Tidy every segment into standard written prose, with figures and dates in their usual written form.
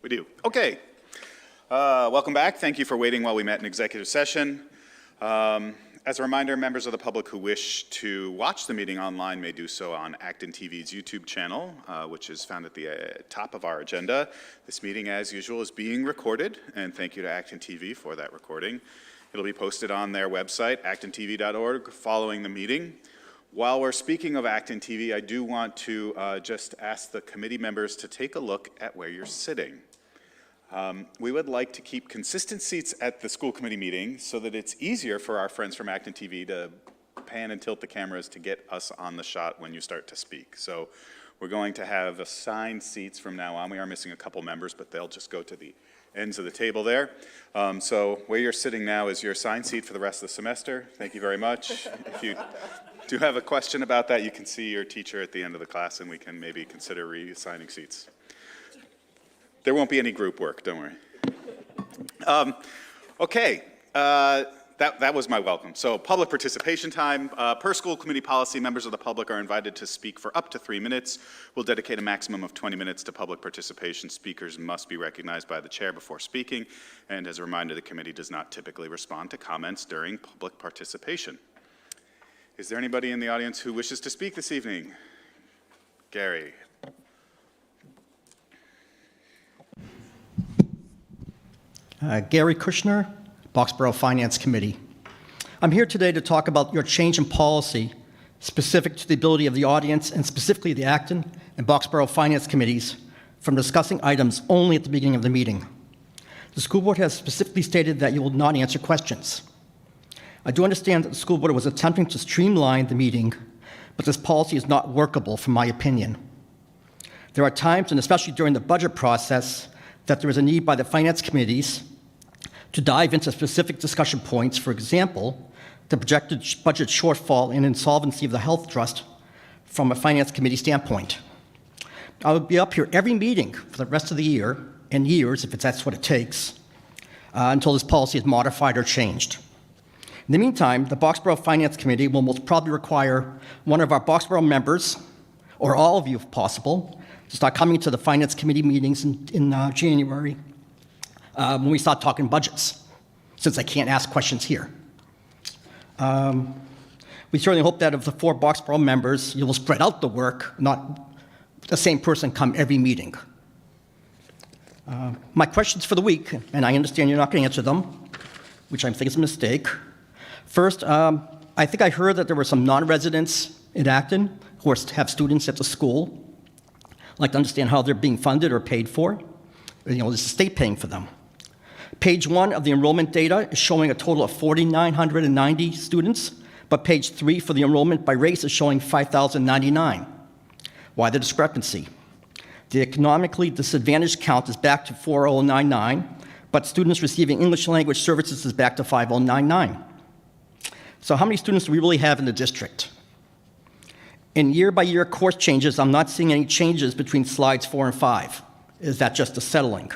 We do. Okay. Welcome back. Thank you for waiting while we met in executive session. As a reminder, members of the public who wish to watch the meeting online may do so on ActonTV's YouTube channel, which is found at the top of our agenda. This meeting, as usual, is being recorded, and thank you to ActonTV for that recording. It'll be posted on their website, actontv.org, following the meeting. While we're speaking of ActonTV, I do want to just ask the committee members to take a look at where you're sitting. We would like to keep consistent seats at the school committee meeting so that it's easier for our friends from ActonTV to pan and tilt the cameras to get us on the shot when you start to speak. So we're going to have assigned seats from now on. We are missing a couple members, but they'll just go to the ends of the table there. So where you're sitting now is your assigned seat for the rest of the semester. Thank you very much. If you do have a question about that, you can see your teacher at the end of the class and we can maybe consider reassigning seats. There won't be any group work, don't worry. Okay, that was my welcome. So public participation time. Per school committee policy, members of the public are invited to speak for up to 3 minutes. We'll dedicate a maximum of 20 minutes to public participation. Speakers must be recognized by the chair before speaking. And as a reminder, the committee does not typically respond to comments during public participation. Is there anybody in the audience who wishes to speak this evening? Gary. Gary Kushner, Boxborough Finance Committee. I'm here today to talk about your change in policy specific to the ability of the audience and specifically the Acton and Boxborough Finance Committees from discussing items only at the beginning of the meeting. The school board has specifically stated that you will not answer questions. I do understand that the school board was attempting to streamline the meeting, but this policy is not workable from my opinion. There are times, and especially during the budget process, that there is a need by the finance committees to dive into specific discussion points, for example, the projected budget shortfall and insolvency of the health trust from a finance committee standpoint. I will be up here every meeting for the rest of the year, and years, if that's what it takes, until this policy is modified or changed. In the meantime, the Boxborough Finance Committee will most probably require one of our Boxborough members, or all of you if possible, to start coming to the Finance Committee meetings in January when we start talking budgets, since I can't ask questions here. We certainly hope that of the 4 Boxborough members, you will spread out the work, not the same person come every meeting. My questions for the week, and I understand you're not going to answer them, which I think is a mistake. First, I think I heard that there were some non-residents in Acton who have students at the school. I'd like to understand how they're being funded or paid for. Is the state paying for them? Page 1 of the enrollment data is showing a total of 4,990 students, but page 3 for the enrollment by race is showing 5,099. Why the discrepancy? The economically disadvantaged count is back to 4,099, but students receiving English language services is back to 5,099. So how many students do we really have in the district? In year-by-year course changes, I'm not seeing any changes between slides 4 and 5. Is that just a settling?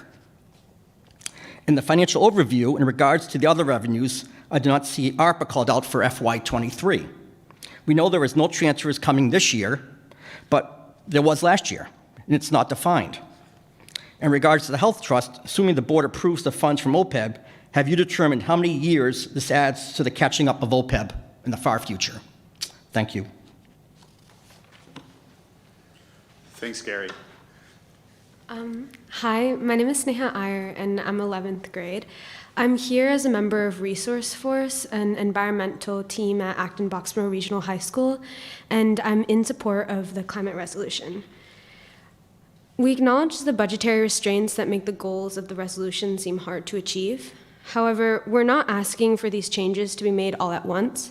In the financial overview, in regards to the other revenues, I do not see ARPA called out for FY23. We know there is no transfers coming this year, but there was last year, and it's not defined. In regards to the health trust, assuming the board approves the funds from OPEB, have you determined how many years this adds to the catching up of OPEB in the far future? Thank you. Thanks, Gary. Hi, my name is Sneha Iyer, and I'm 11th grade. I'm here as a member of Resource Force, an environmental team at Acton-Boxborough Regional High School, and I'm in support of the climate resolution. We acknowledge the budgetary restraints that make the goals of the resolution seem hard to achieve. However, we're not asking for these changes to be made all at once.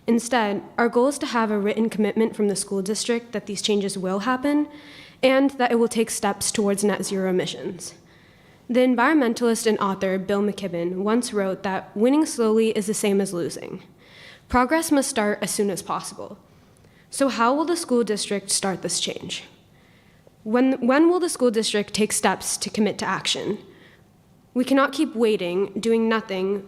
Instead, our goal is to have a written commitment from the school district that these changes will happen and that it will take steps towards net zero emissions. The environmentalist and author Bill McKibben once wrote that winning slowly is the same as losing. Progress must start as soon as possible. So how will the school district start this change? When will the school district take steps to commit to action? We cannot keep waiting, doing nothing,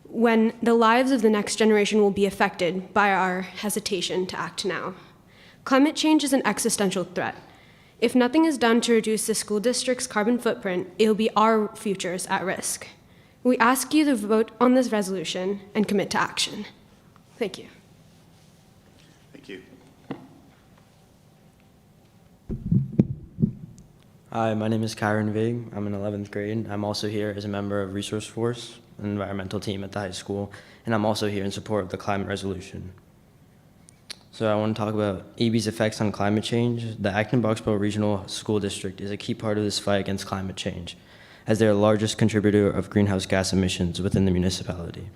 when the lives of the next generation will be affected by our hesitation to act now. Climate change is an existential threat. If nothing is done to reduce the school district's carbon footprint, it will be our futures at risk. We ask you to vote on this resolution and commit to action. Thank you. Thank you. Hi, my name is Kyron Vig. I'm in 11th grade. I'm also here as a member of Resource Force, an environmental team at the high school, and I'm also here in support of the climate resolution. So I want to talk about AB's effects on climate change. The Acton-Boxborough Regional School District is a key part of this fight against climate change, as they're the largest contributor of greenhouse gas emissions within the municipality.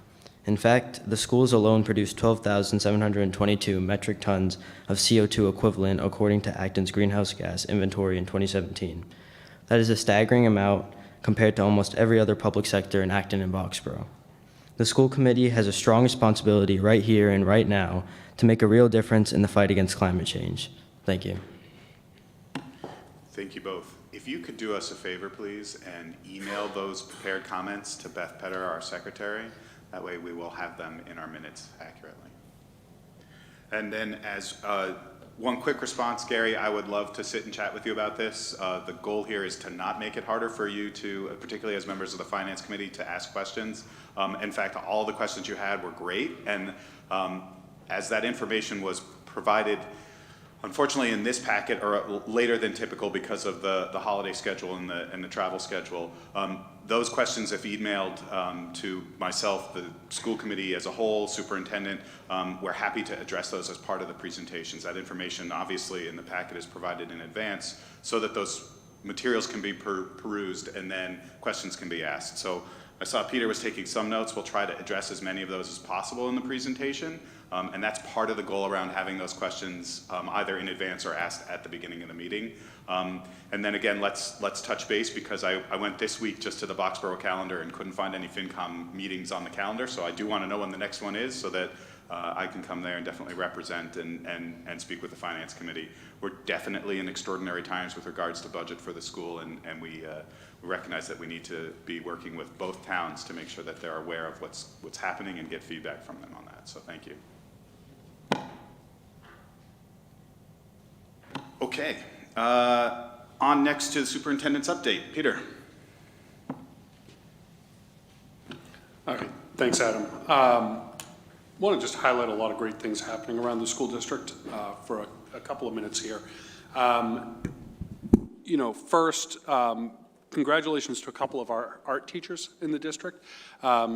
In fact, the schools alone produce 12,722 metric tons of CO2 equivalent according to Acton's greenhouse gas inventory in 2017. That is a staggering amount compared to almost every other public sector in Acton and Boxborough. The school committee has a strong responsibility right here and right now to make a real difference in the fight against climate change. Thank you. Thank you both. If you could do us a favor, please, and email those prepared comments to Beth Petter, our secretary. That way we will have them in our minutes accurately. And then as one quick response, Gary, I would love to sit and chat with you about this. The goal here is to not make it harder for you to, particularly as members of the Finance Committee, to ask questions. In fact, all the questions you had were great, and as that information was provided, unfortunately in this packet, or later than typical because of the holiday schedule and the travel schedule, those questions, if emailed to myself, the school committee as a whole, superintendent, we're happy to address those as part of the presentations. That information obviously in the packet is provided in advance so that those materials can be perused and then questions can be asked. So I saw Peter was taking some notes. We'll try to address as many of those as possible in the presentation. And that's part of the goal around having those questions either in advance or asked at the beginning of the meeting. And then again, let's touch base, because I went this week just to the Boxborough calendar and couldn't find any FinCom meetings on the calendar. So I do want to know when the next one is so that I can come there and definitely represent and speak with the Finance Committee. We're definitely in extraordinary times with regards to budget for the school, and we recognize that we need to be working with both towns to make sure that they're aware of what's happening and get feedback from them on that. So thank you. Okay, on next to the superintendent's update. Peter. All right, thanks, Adam. Want to just highlight a lot of great things happening around the school district for a couple of minutes here. First, congratulations to a couple of our art teachers in the district.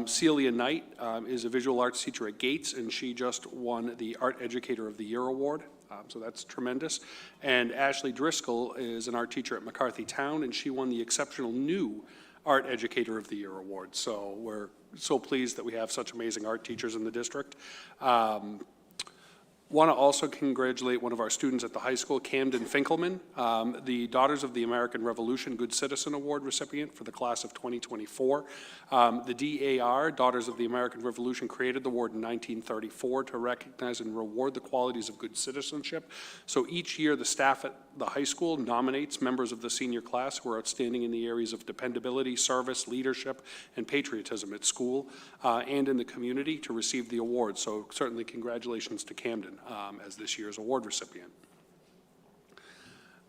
Celia Knight is a visual arts teacher at Gates, and she just won the Art Educator of the Year award. So that's tremendous. And Ashley Driscoll is an art teacher at McCarthy Town, and she won the Exceptional New Art Educator of the Year award. So we're so pleased that we have such amazing art teachers in the district. Want to also congratulate one of our students at the high school, Camden Finkelman, the Daughters of the American Revolution Good Citizen Award recipient for the class of 2024. The DAR, Daughters of the American Revolution, created the award in 1934 to recognize and reward the qualities of good citizenship. So each year, the staff at the high school nominates members of the senior class who are outstanding in the areas of dependability, service, leadership, and patriotism at school and in the community to receive the award. So certainly congratulations to Camden as this year's award recipient.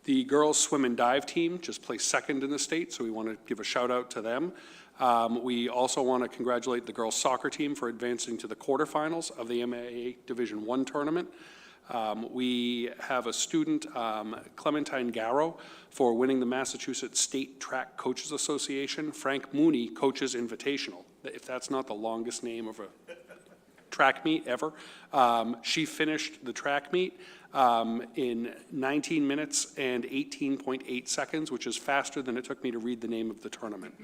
The girls swim and dive team just placed second in the state, so we want to give a shout out to them. We also want to congratulate the girls soccer team for advancing to the quarterfinals of the MAA Division I tournament. We have a student, Clementine Garrow, for winning the Massachusetts State Track Coaches Association Frank Mooney Coaches Invitational. If that's not the longest name of a track meet ever. She finished the track meet in 19 minutes and 18.8 seconds, which is faster than it took me to read the name of the tournament.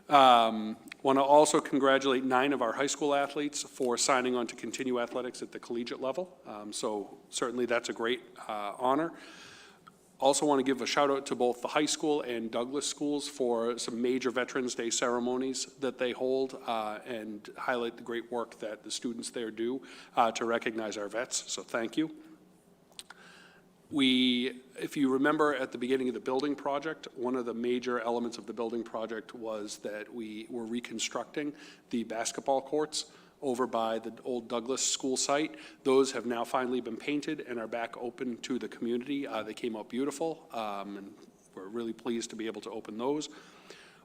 Want to also congratulate 9 of our high school athletes for signing on to continue athletics at the collegiate level. So certainly that's a great honor. Also want to give a shout out to both the high school and Douglas schools for some major Veterans Day ceremonies that they hold and highlight the great work that the students there do to recognize our vets, so thank you. If you remember at the beginning of the building project, one of the major elements of the building project was that we were reconstructing the basketball courts over by the old Douglas school site. Those have now finally been painted and are back open to the community. They came out beautiful, and we're really pleased to be able to open those.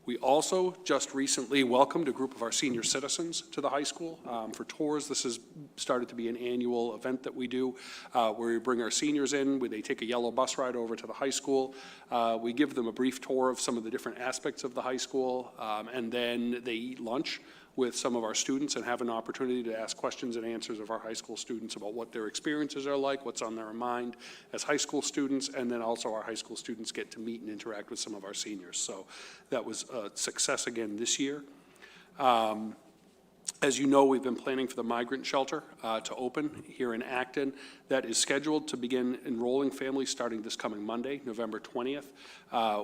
We also just recently welcomed a group of our senior citizens to the high school for tours. This has started to be an annual event that we do where we bring our seniors in, where they take a yellow bus ride over to the high school. We give them a brief tour of some of the different aspects of the high school, and then they eat lunch with some of our students and have an opportunity to ask questions and answers of our high school students about what their experiences are like, what's on their mind as high school students, and then also our high school students get to meet and interact with some of our seniors. So that was a success again this year. As you know, we've been planning for the migrant shelter to open here in Acton. That is scheduled to begin enrolling families starting this coming Monday, November 20th.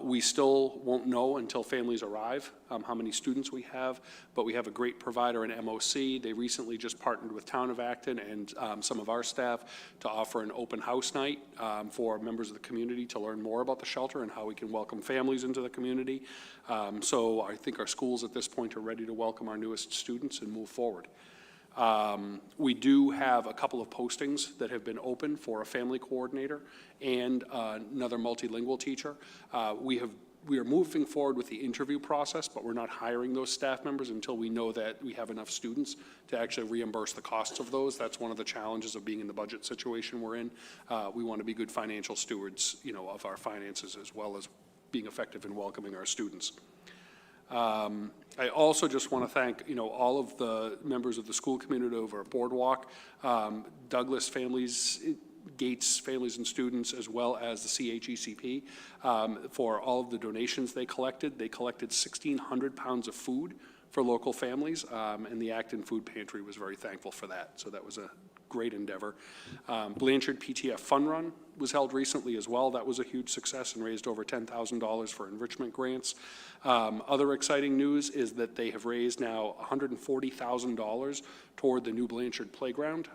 We still won't know until families arrive how many students we have, but we have a great provider in MOC. They recently just partnered with Town of Acton and some of our staff to offer an open house night for members of the community to learn more about the shelter and how we can welcome families into the community. So I think our schools at this point are ready to welcome our newest students and move forward. We do have a couple of postings that have been open for a family coordinator and another multilingual teacher. We are moving forward with the interview process, but we're not hiring those staff members until we know that we have enough students to actually reimburse the costs of those. That's one of the challenges of being in the budget situation we're in. We want to be good financial stewards, of our finances, as well as being effective in welcoming our students. I also just want to thank, all of the members of the school community over at Boardwalk, Douglas families, Gates families and students, as well as the CHECP, for all of the donations they collected. They collected 1,600 pounds of food for local families, and the Acton Food Pantry was very thankful for that. So that was a great endeavor. Blanchard PTF Fun Run was held recently as well. That was a huge success and raised over $10,000 for enrichment grants. Other exciting news is that they have raised now $140,000 toward the new Blanchard playground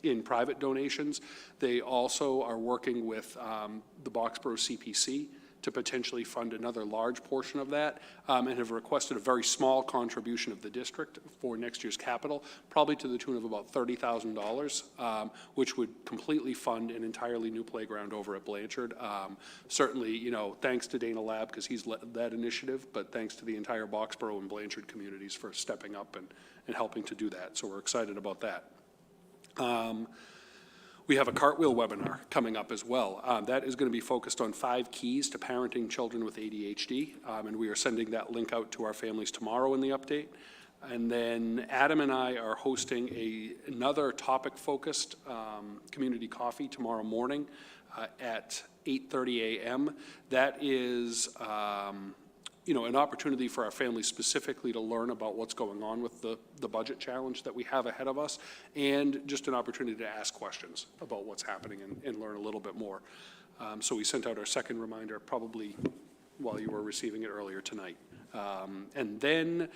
in private donations. They also are working with the Boxborough CPC to potentially fund another large portion of that, and have requested a very small contribution of the district for next year's capital, probably to the tune of about $30,000, which would completely fund an entirely new playground over at Blanchard. Certainly, thanks to Dana Lab, because he's led that initiative, but thanks to the entire Boxborough and Blanchard communities for stepping up and helping to do that. So we're excited about that. We have a cartwheel webinar coming up as well. That is going to be focused on 5 keys to parenting children with ADHD, and we are sending that link out to our families tomorrow in the update. And then Adam and I are hosting another topic-focused community coffee tomorrow morning at 8:30 a.m. That is an opportunity for our families specifically to learn about what's going on with the budget challenge that we have ahead of us, and just an opportunity to ask questions about what's happening and learn a little bit more. So we sent out our second reminder probably while you were receiving it earlier tonight. And then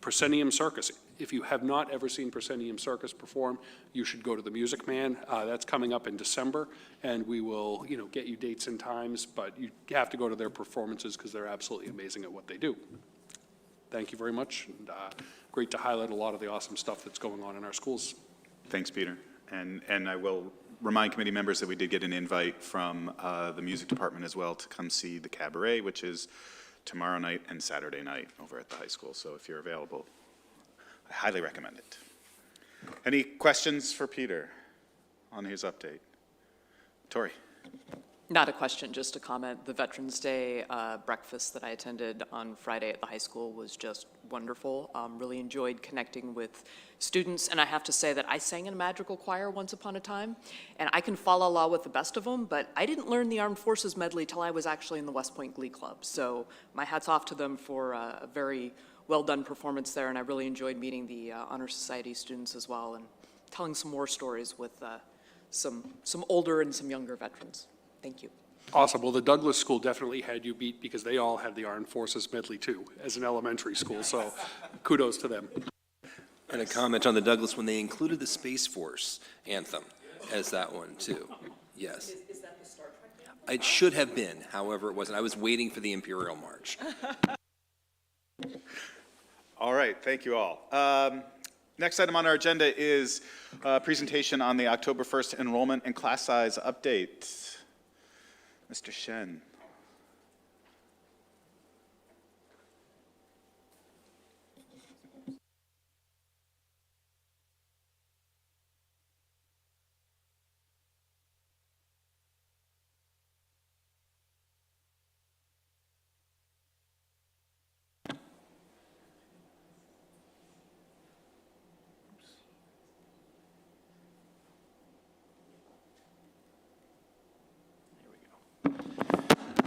Proscenium Circus. If you have not ever seen Proscenium Circus perform, you should go to the Music Man. That's coming up in December, and we will, get you dates and times, but you have to go to their performances because they're absolutely amazing at what they do. Thank you very much, and great to highlight a lot of the awesome stuff that's going on in our schools. Thanks, Peter. And I will remind committee members that we did get an invite from the music department as well to come see the cabaret, which is tomorrow night and Saturday night over at the high school. So if you're available, I highly recommend it. Any questions for Peter on his update? Tori. Not a question, just a comment. The Veterans Day breakfast that I attended on Friday at the high school was just wonderful. Really enjoyed connecting with students, and I have to say that I sang in a magical choir once upon a time, and I can fa la la with the best of them, but I didn't learn the Armed Forces medley till I was actually in the West Point Glee Club. So my hat's off to them for a very well-done performance there, and I really enjoyed meeting the Honor Society students as well and telling some more stories with some older and some younger veterans. Thank you. Awesome. Well, the Douglas School definitely had you beat because they all had the Armed Forces medley too, as an elementary school, so kudos to them. And a comment on the Douglas when they included the Space Force anthem as that one too. Yes. Is that the Star Trek anthem? It should have been, however it wasn't. I was waiting for the Imperial March. All right, thank you all. Next item on our agenda is a presentation on the October 1st enrollment and class size update. Mr. Shen.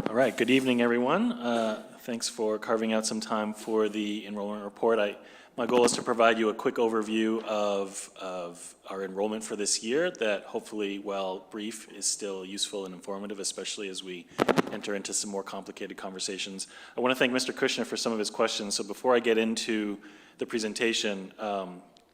All right, good evening, everyone. Thanks for carving out some time for the enrollment report. My goal is to provide you a quick overview of our enrollment for this year that hopefully, while brief, is still useful and informative, especially as we enter into some more complicated conversations. I want to thank Mr. Kushner for some of his questions. So before I get into the presentation,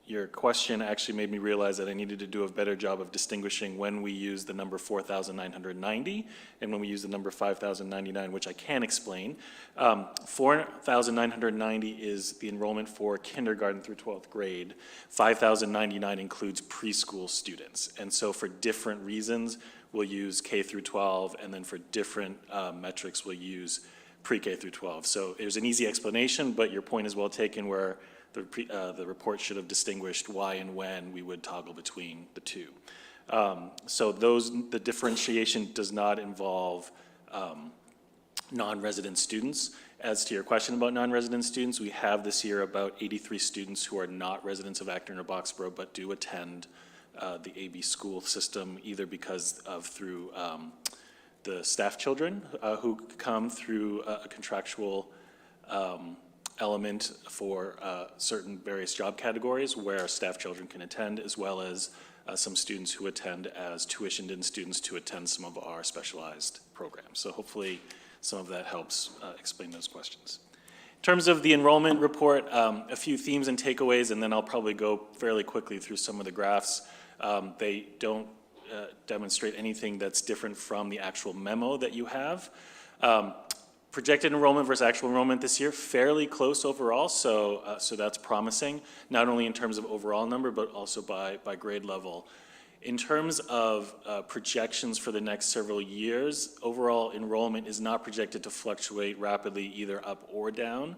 your question actually made me realize that I needed to do a better job of distinguishing when we use the number 4,990 and when we use the number 5,099, which I can explain. 4,990 is the enrollment for kindergarten through 12th grade. 5,099 includes preschool students. And so for different reasons, we'll use K through 12, and then for different metrics, we'll use pre-K through 12. So there's an easy explanation, but your point is well taken where the report should have distinguished why and when we would toggle between the two. So the differentiation does not involve non-resident students. As to your question about non-resident students, we have this year about 83 students who are not residents of Acton or Boxborough but do attend the AB school system either because of through the staff children who come through a contractual element for certain various job categories where staff children can attend, as well as some students who attend as tuitioned-in students to attend some of our specialized programs. So hopefully some of that helps explain those questions. In terms of the enrollment report, a few themes and takeaways, and then I'll probably go fairly quickly through some of the graphs. They don't demonstrate anything that's different from the actual memo that you have. Projected enrollment versus actual enrollment this year, fairly close overall, so that's promising, not only in terms of overall number, but also by grade level. In terms of projections for the next several years, overall enrollment is not projected to fluctuate rapidly either up or down.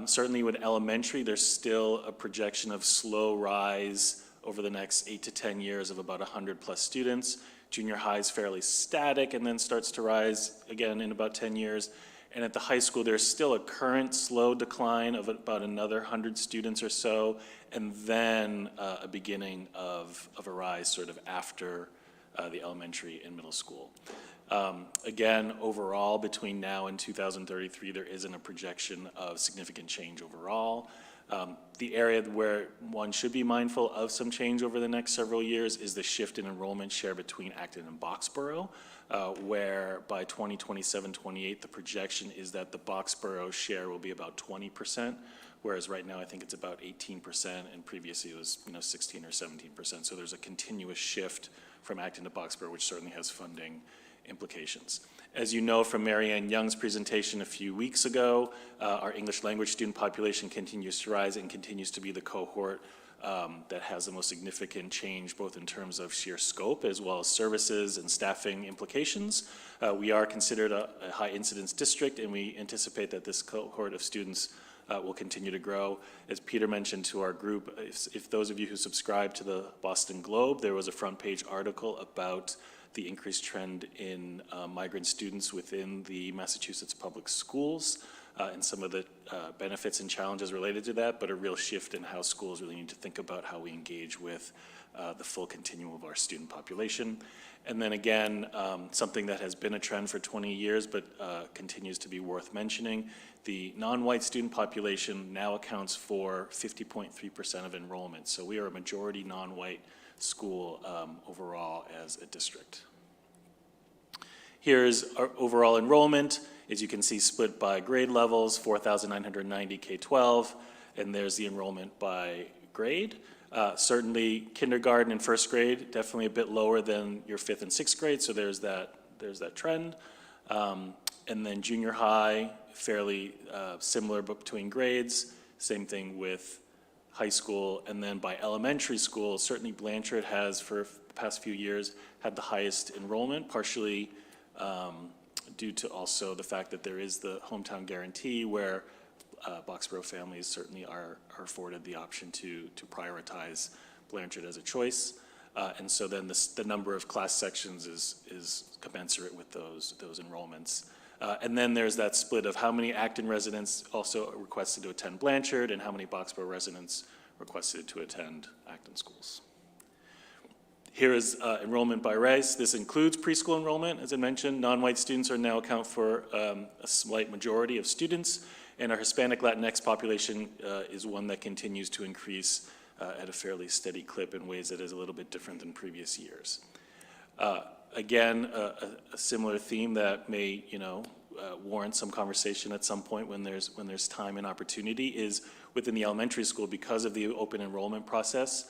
Certainly with elementary, there's still a projection of slow rise over the next 8 to 10 years of about 100 plus students. Junior high is fairly static and then starts to rise again in about 10 years. And at the high school, there's still a current slow decline of about another 100 students or so, and then a beginning of a rise sort of after the elementary and middle school. Again, overall, between now and 2033, there isn't a projection of significant change overall. The area where one should be mindful of some change over the next several years is the shift in enrollment share between Acton and Boxborough, where by 2027-28, the projection is that the Boxborough share will be about 20%, whereas right now I think it's about 18%, and previously it was 16 or 17%. So there's a continuous shift from Acton to Boxborough, which certainly has funding implications. As you know from Mary Ann Young's presentation a few weeks ago, our English language student population continues to rise and continues to be the cohort that has the most significant change, both in terms of sheer scope as well as services and staffing implications. We are considered a high incidence district, and we anticipate that this cohort of students will continue to grow. As Peter mentioned to our group, if those of you who subscribe to the Boston Globe, there was a front page article about the increased trend in migrant students within the Massachusetts public schools and some of the benefits and challenges related to that, but a real shift in how schools really need to think about how we engage with the full continuum of our student population. And then again, something that has been a trend for 20 years, but continues to be worth mentioning, the non-white student population now accounts for 50.3% of enrollment. So we are a majority non-white school overall as a district. Here's our overall enrollment. As you can see, split by grade levels, 4,990 K-12, and there's the enrollment by grade. Certainly kindergarten and first grade, definitely a bit lower than your 5th and 6th grade, so there's that trend. And then junior high, fairly similar but between grades. Same thing with high school, and then by elementary school, certainly Blanchard has for the past few years had the highest enrollment, partially due to also the fact that there is the hometown guarantee where Boxborough families certainly are afforded the option to prioritize Blanchard as a choice. And so then the number of class sections is commensurate with those enrollments. And then there's that split of how many Acton residents also requested to attend Blanchard and how many Boxborough residents requested to attend Acton schools. Here is enrollment by race. This includes preschool enrollment. As I mentioned, non-white students are now account for a slight majority of students, and our Hispanic Latinx population is one that continues to increase at a fairly steady clip in ways that is a little bit different than previous years. Again, a similar theme that may, warrant some conversation at some point when there's time and opportunity is within the elementary school, because of the open enrollment process.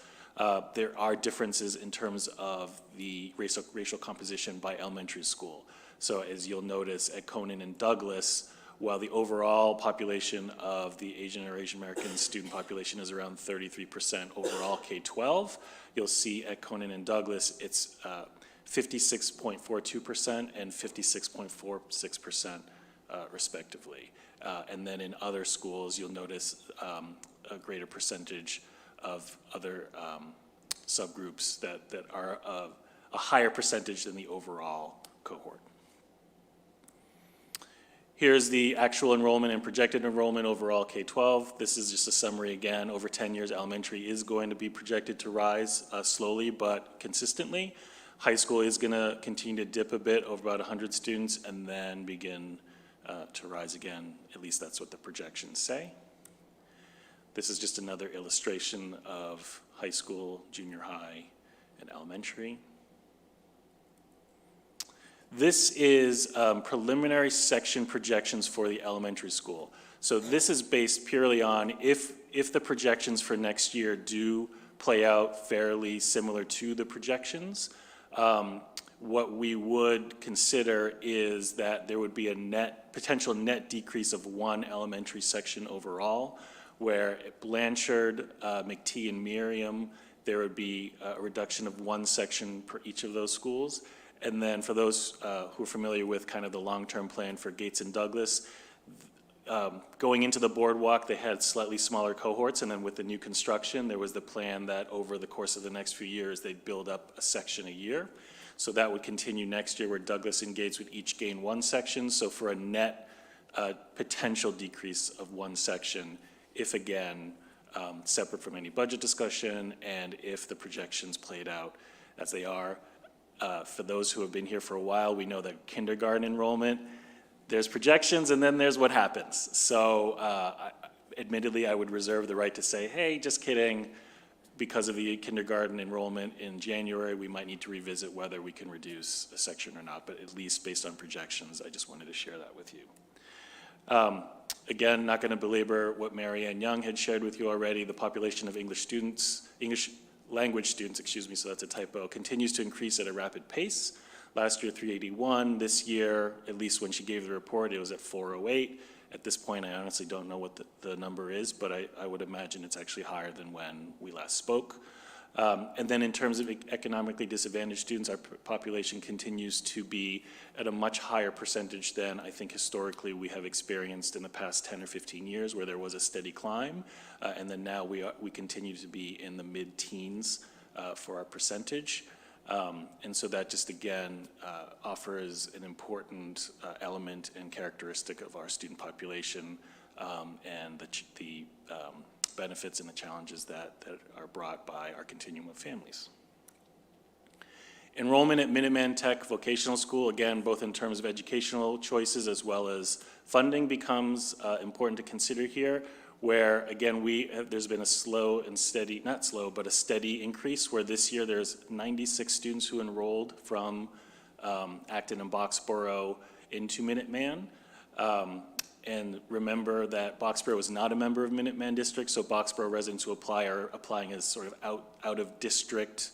There are differences in terms of the racial composition by elementary school. So as you'll notice at Conan and Douglas, while the overall population of the Asian or Asian American student population is around 33% overall K-12, you'll see at Conan and Douglas it's 56.42% and 56.46% respectively. And then in other schools, you'll notice a greater percentage of other subgroups that are a higher percentage than the overall cohort. Here's the actual enrollment and projected enrollment overall K-12. This is just a summary again. Over 10 years, elementary is going to be projected to rise slowly but consistently. High school is going to continue to dip a bit over about 100 students and then begin to rise again. At least that's what the projections say. This is just another illustration of high school, junior high, and elementary. This is preliminary section projections for the elementary school. So this is based purely on if the projections for next year do play out fairly similar to the projections, what we would consider is that there would be a potential net decrease of one elementary section overall, where at Blanchard, McT, and Miriam, there would be a reduction of one section per each of those schools. And then for those who are familiar with kind of the long-term plan for Gates and Douglas, going into the boardwalk, they had slightly smaller cohorts, and then with the new construction, there was the plan that over the course of the next few years, they'd build up a section a year. So that would continue next year, where Douglas and Gates would each gain one section. So for a net potential decrease of one section, if again, separate from any budget discussion, and if the projections played out as they are. For those who have been here for a while, we know that kindergarten enrollment, there's projections and then there's what happens. So admittedly, I would reserve the right to say, hey, just kidding. Because of the kindergarten enrollment in January, we might need to revisit whether we can reduce a section or not, but at least based on projections, I just wanted to share that with you. Again, not going to belabor what Mary Ann Young had shared with you already. The population of English language students, so that's a typo, continues to increase at a rapid pace. Last year, 381. This year, at least when she gave the report, it was at 408. At this point, I honestly don't know what the number is, but I would imagine it's actually higher than when we last spoke. And then in terms of economically disadvantaged students, our population continues to be at a much higher percentage than I think historically we have experienced in the past 10 or 15 years, where there was a steady climb. And then now we continue to be in the mid-teens for our percentage. And so that just again offers an important element and characteristic of our student population and the benefits and the challenges that are brought by our continuum of families. Enrollment at Minuteman Tech Vocational School, again, both in terms of educational choices as well as funding, becomes important to consider here, where again, there's been a slow and steady, not slow, but a steady increase, where this year there's 96 students who enrolled from Acton and Boxborough into Minuteman. And remember that Boxborough is not a member of Minuteman District, so Boxborough residents who apply are applying as sort of out of district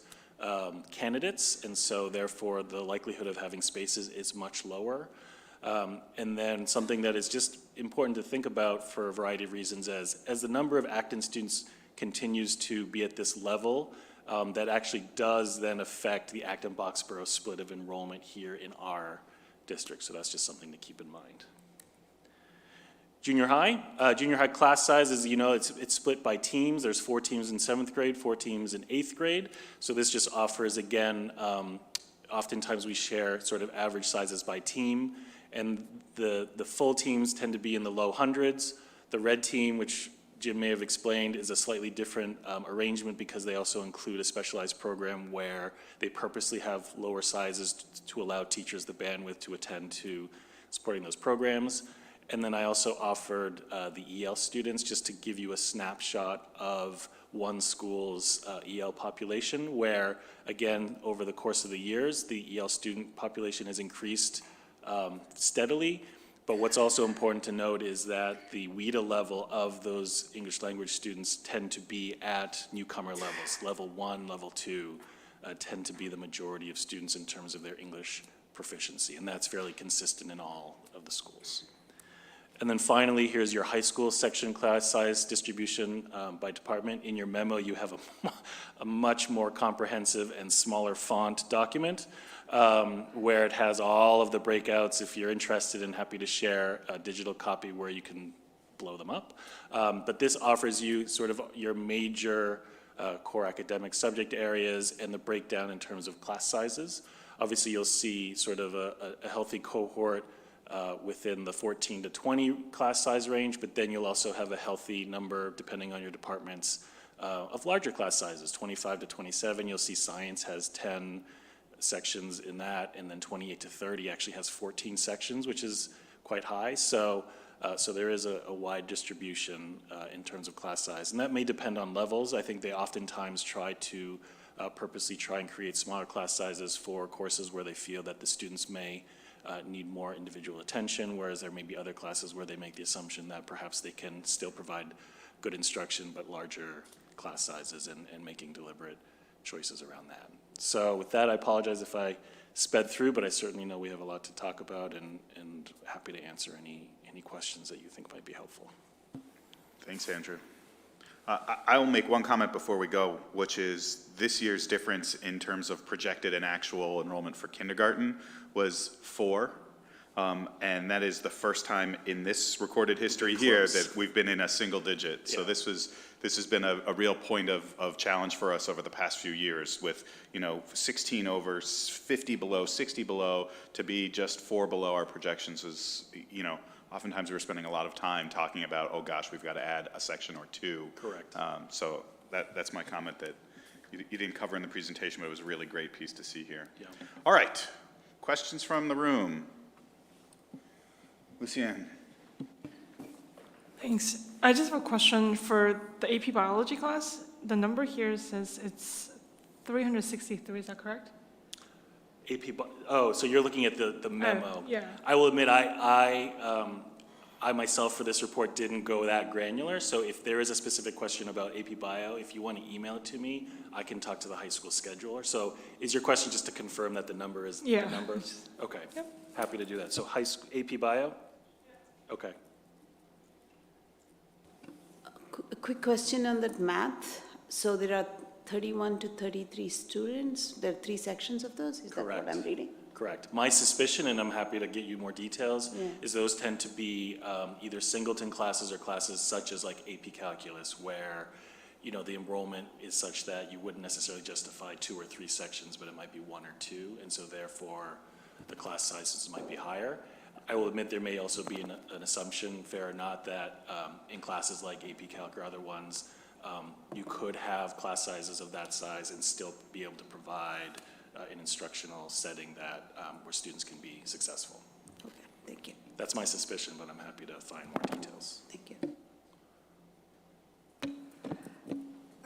candidates, and so therefore the likelihood of having spaces is much lower. And then something that is just important to think about for a variety of reasons, as the number of Acton students continues to be at this level, that actually does then affect the Acton-Boxborough split of enrollment here in our district. So that's just something to keep in mind. Junior high class size, as you know, it's split by teams. There's 4 teams in 7th grade, 4 teams in 8th grade. So this just offers, again, oftentimes we share sort of average sizes by team, and the full teams tend to be in the low hundreds. The red team, which Jim may have explained, is a slightly different arrangement because they also include a specialized program where they purposely have lower sizes to allow teachers the bandwidth to attend to supporting those programs. And then I also offered the EL students just to give you a snapshot of one school's EL population, where, again, over the course of the years, the EL student population has increased steadily. But what's also important to note is that the WIDA level of those English language students tend to be at newcomer levels. Level 1, level 2 tend to be the majority of students in terms of their English proficiency, and that's fairly consistent in all of the schools. And then finally, here's your high school section class size distribution by department. In your memo, you have a much more comprehensive and smaller font document where it has all of the breakouts. If you're interested and happy to share a digital copy where you can blow them up. But this offers you sort of your major core academic subject areas and the breakdown in terms of class sizes. Obviously, you'll see sort of a healthy cohort within the 14 to 20 class size range, but then you'll also have a healthy number, depending on your departments, of larger class sizes, 25 to 27. You'll see science has 10 sections in that, and then 28 to 30 actually has 14 sections, which is quite high. So there is a wide distribution in terms of class size, and that may depend on levels. I think they oftentimes try to purposely try and create smaller class sizes for courses where they feel that the students may need more individual attention, whereas there may be other classes where they make the assumption that perhaps they can still provide good instruction but larger class sizes, and making deliberate choices around that. So with that, I apologize if I sped through, but I certainly know we have a lot to talk about, and happy to answer any questions that you think might be helpful. Thanks, Andrew. I will make one comment before we go, which is this year's difference in terms of projected and actual enrollment for kindergarten was 4. And that is the first time in this recorded history here that we've been in a single digit. So this has been a real point of challenge for us over the past few years with, 16 over, 50 below, 60 below, to be just 4 below our projections was, oftentimes we were spending a lot of time talking about, oh gosh, we've got to add a section or 2. Correct. So that's my comment that you didn't cover in the presentation, but it was a really great piece to see here. Yeah. All right, questions from the room? Lucienne. Thanks. I just have a question for the AP biology class. The number here says it's 363, is that correct? So you're looking at the memo. Yeah. I will admit, I myself for this report didn't go that granular, so if there is a specific question about AP Bio, if you want to email it to me, I can talk to the high school scheduler. So is your question just to confirm that the number is the number? Okay, Yep. Happy to do that. So AP Bio? Okay. A quick question on that math. So there are 31 to 33 students. There are 3 sections of those? Is Correct. that what I'm reading? Correct. My suspicion, and I'm happy to get you more details, is those tend to be either singleton classes or classes such as like AP Calculus, where the enrollment is such that you wouldn't necessarily justify 2 or 3 sections, but it might be 1 or 2, and so therefore the class sizes might be higher. I will admit there may also be an assumption, fair or not, that in classes like AP Calc or other ones, you could have class sizes of that size and still be able to provide an instructional setting that where students can be successful. Okay, thank you. That's my suspicion, but I'm happy to find more details. Thank you.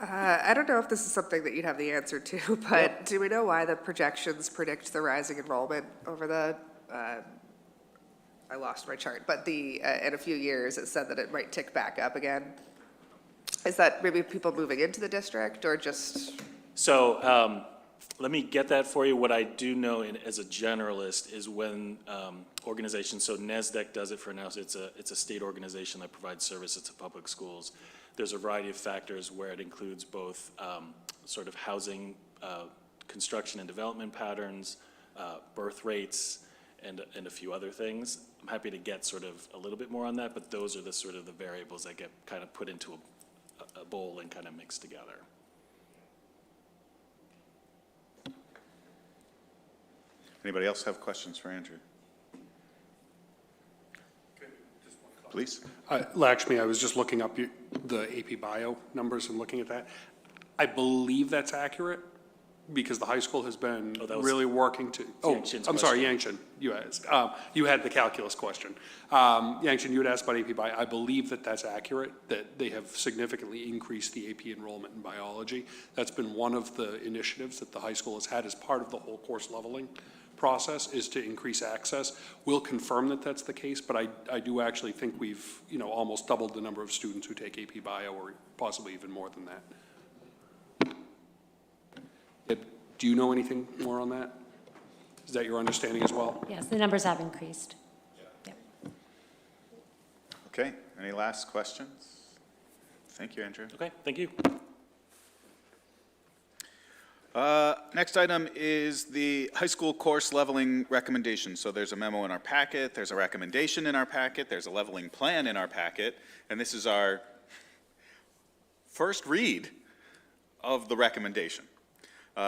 I don't know if this is something that you'd have the answer to, but do we know why the projections predict the rising enrollment over the, I lost my chart, but in a few years it said that it might tick back up again? Is that maybe people moving into the district or just? So Let me get that for you. What I do know as a generalist is when organizations, so NESDEC does it for now, it's a state organization that provides services to public schools. There's a variety of factors where it includes both sort of housing, construction and development patterns, birth rates, and a few other things. I'm happy to get sort of a little bit more on that, but those are the sort of the variables that get kind of put into a bowl and kind of mixed together. Anybody else have questions for Andrew? Please. Lakshmi, I was just looking up the AP Bio numbers and looking at that. I believe that's accurate because the high school has been really working to. I'm sorry, Yangshin, you asked. You had the calculus question. Yangshin, you had asked about AP Bio. I believe that that's accurate, that they have significantly increased the AP enrollment in biology. That's been one of the initiatives that the high school has had as part of the whole course leveling process, is to increase access. We'll confirm that that's the case, but I do actually think we've, almost doubled the number of students who take AP Bio, or possibly even more than that. Do you know anything more on that? Is that your understanding as well? Yes, the numbers have increased. Yep. Okay, any last questions? Thank you, Andrew. Okay, thank you. Next item is the high school course leveling recommendation. So there's a memo in our packet, there's a recommendation in our packet, there's a leveling plan in our packet, and this is our first read of the recommendation.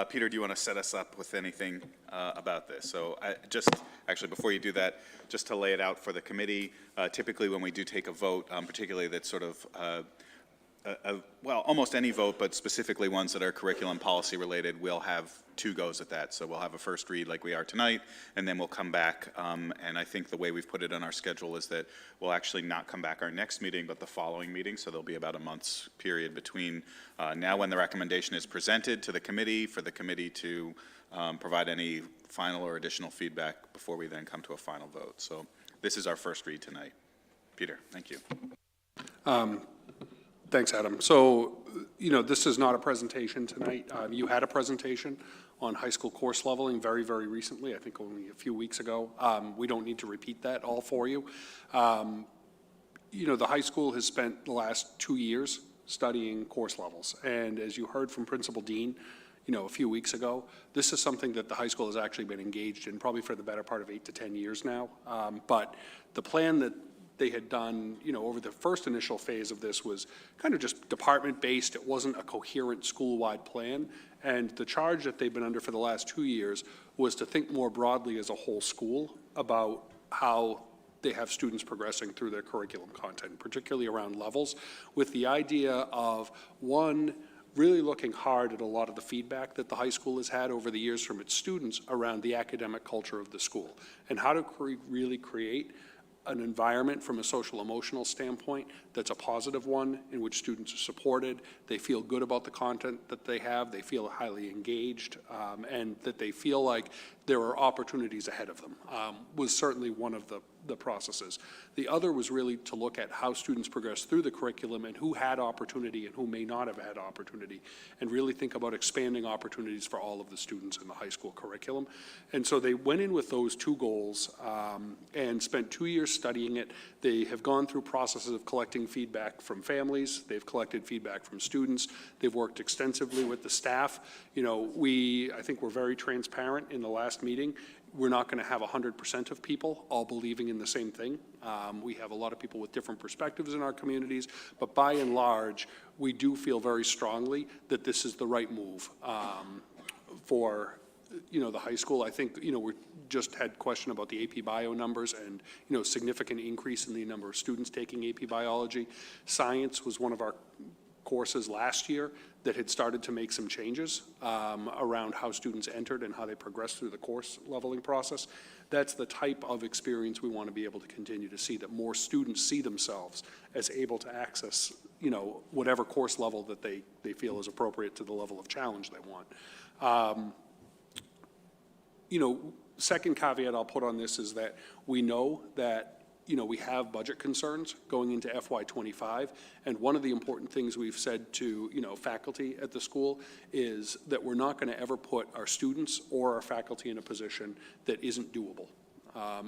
Peter, do you want to set us up with anything about this? So actually before you do that, just to lay it out for the committee, typically when we do take a vote, particularly that's sort of well, almost any vote, but specifically ones that are curriculum policy related, we'll have 2 goes at that. So we'll have a first read like we are tonight, and then we'll come back. And I think the way we've put it on our schedule is that we'll actually not come back our next meeting, but the following meeting. So there'll be about a month's period between now when the recommendation is presented to the committee, for the committee to provide any final or additional feedback before we then come to a final vote. So this is our first read tonight. Peter, thank you. Thanks, Adam. So, this is not a presentation tonight. You had a presentation on high school course leveling very, very recently, I think only a few weeks ago. We don't need to repeat that all for you. The high school has spent the last 2 years studying course levels. And as you heard from Principal Dean, a few weeks ago, this is something that the high school has actually been engaged in probably for the better part of 8 to 10 years now. But the plan that they had done, over the first initial phase of this was kind of just department-based. It wasn't a coherent school-wide plan. And the charge that they've been under for the last 2 years was to think more broadly as a whole school about how they have students progressing through their curriculum content, particularly around levels, with the idea of, one, really looking hard at a lot of the feedback that the high school has had over the years from its students around the academic culture of the school, and how to really create an environment from a social emotional standpoint that's a positive one, in which students are supported, they feel good about the content that they have, they feel highly engaged, and that they feel like there are opportunities ahead of them, was certainly one of the processes. The other was really to look at how students progress through the curriculum and who had opportunity and who may not have had opportunity, and really think about expanding opportunities for all of the students in the high school curriculum. And so they went in with those 2 goals and spent 2 years studying it. They have gone through processes of collecting feedback from families. They've collected feedback from students. They've worked extensively with the staff. I think we're very transparent in the last meeting. We're not going to have 100% of people all believing in the same thing. We have a lot of people with different perspectives in our communities, but by and large, we do feel very strongly that this is the right move for the high school. I think, we just had question about the AP Bio numbers and, significant increase in the number of students taking AP Biology. Science was one of our courses last year that had started to make some changes around how students entered and how they progressed through the course leveling process. That's the type of experience we want to be able to continue to see, that more students see themselves as able to access, whatever course level that they feel is appropriate to the level of challenge they want. Second caveat I'll put on this is that we know that we have budget concerns going into FY25, and one of the important things we've said to, faculty at the school is that we're not going to ever put our students or our faculty in a position that isn't doable.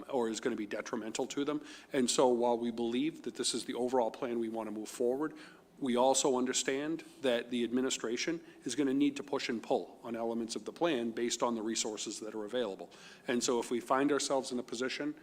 Or is going to be detrimental to them. And so while we believe that this is the overall plan we want to move forward, we also understand that the administration is going to need to push and pull on elements of the plan based on the resources that are available. And so if we find ourselves in a position,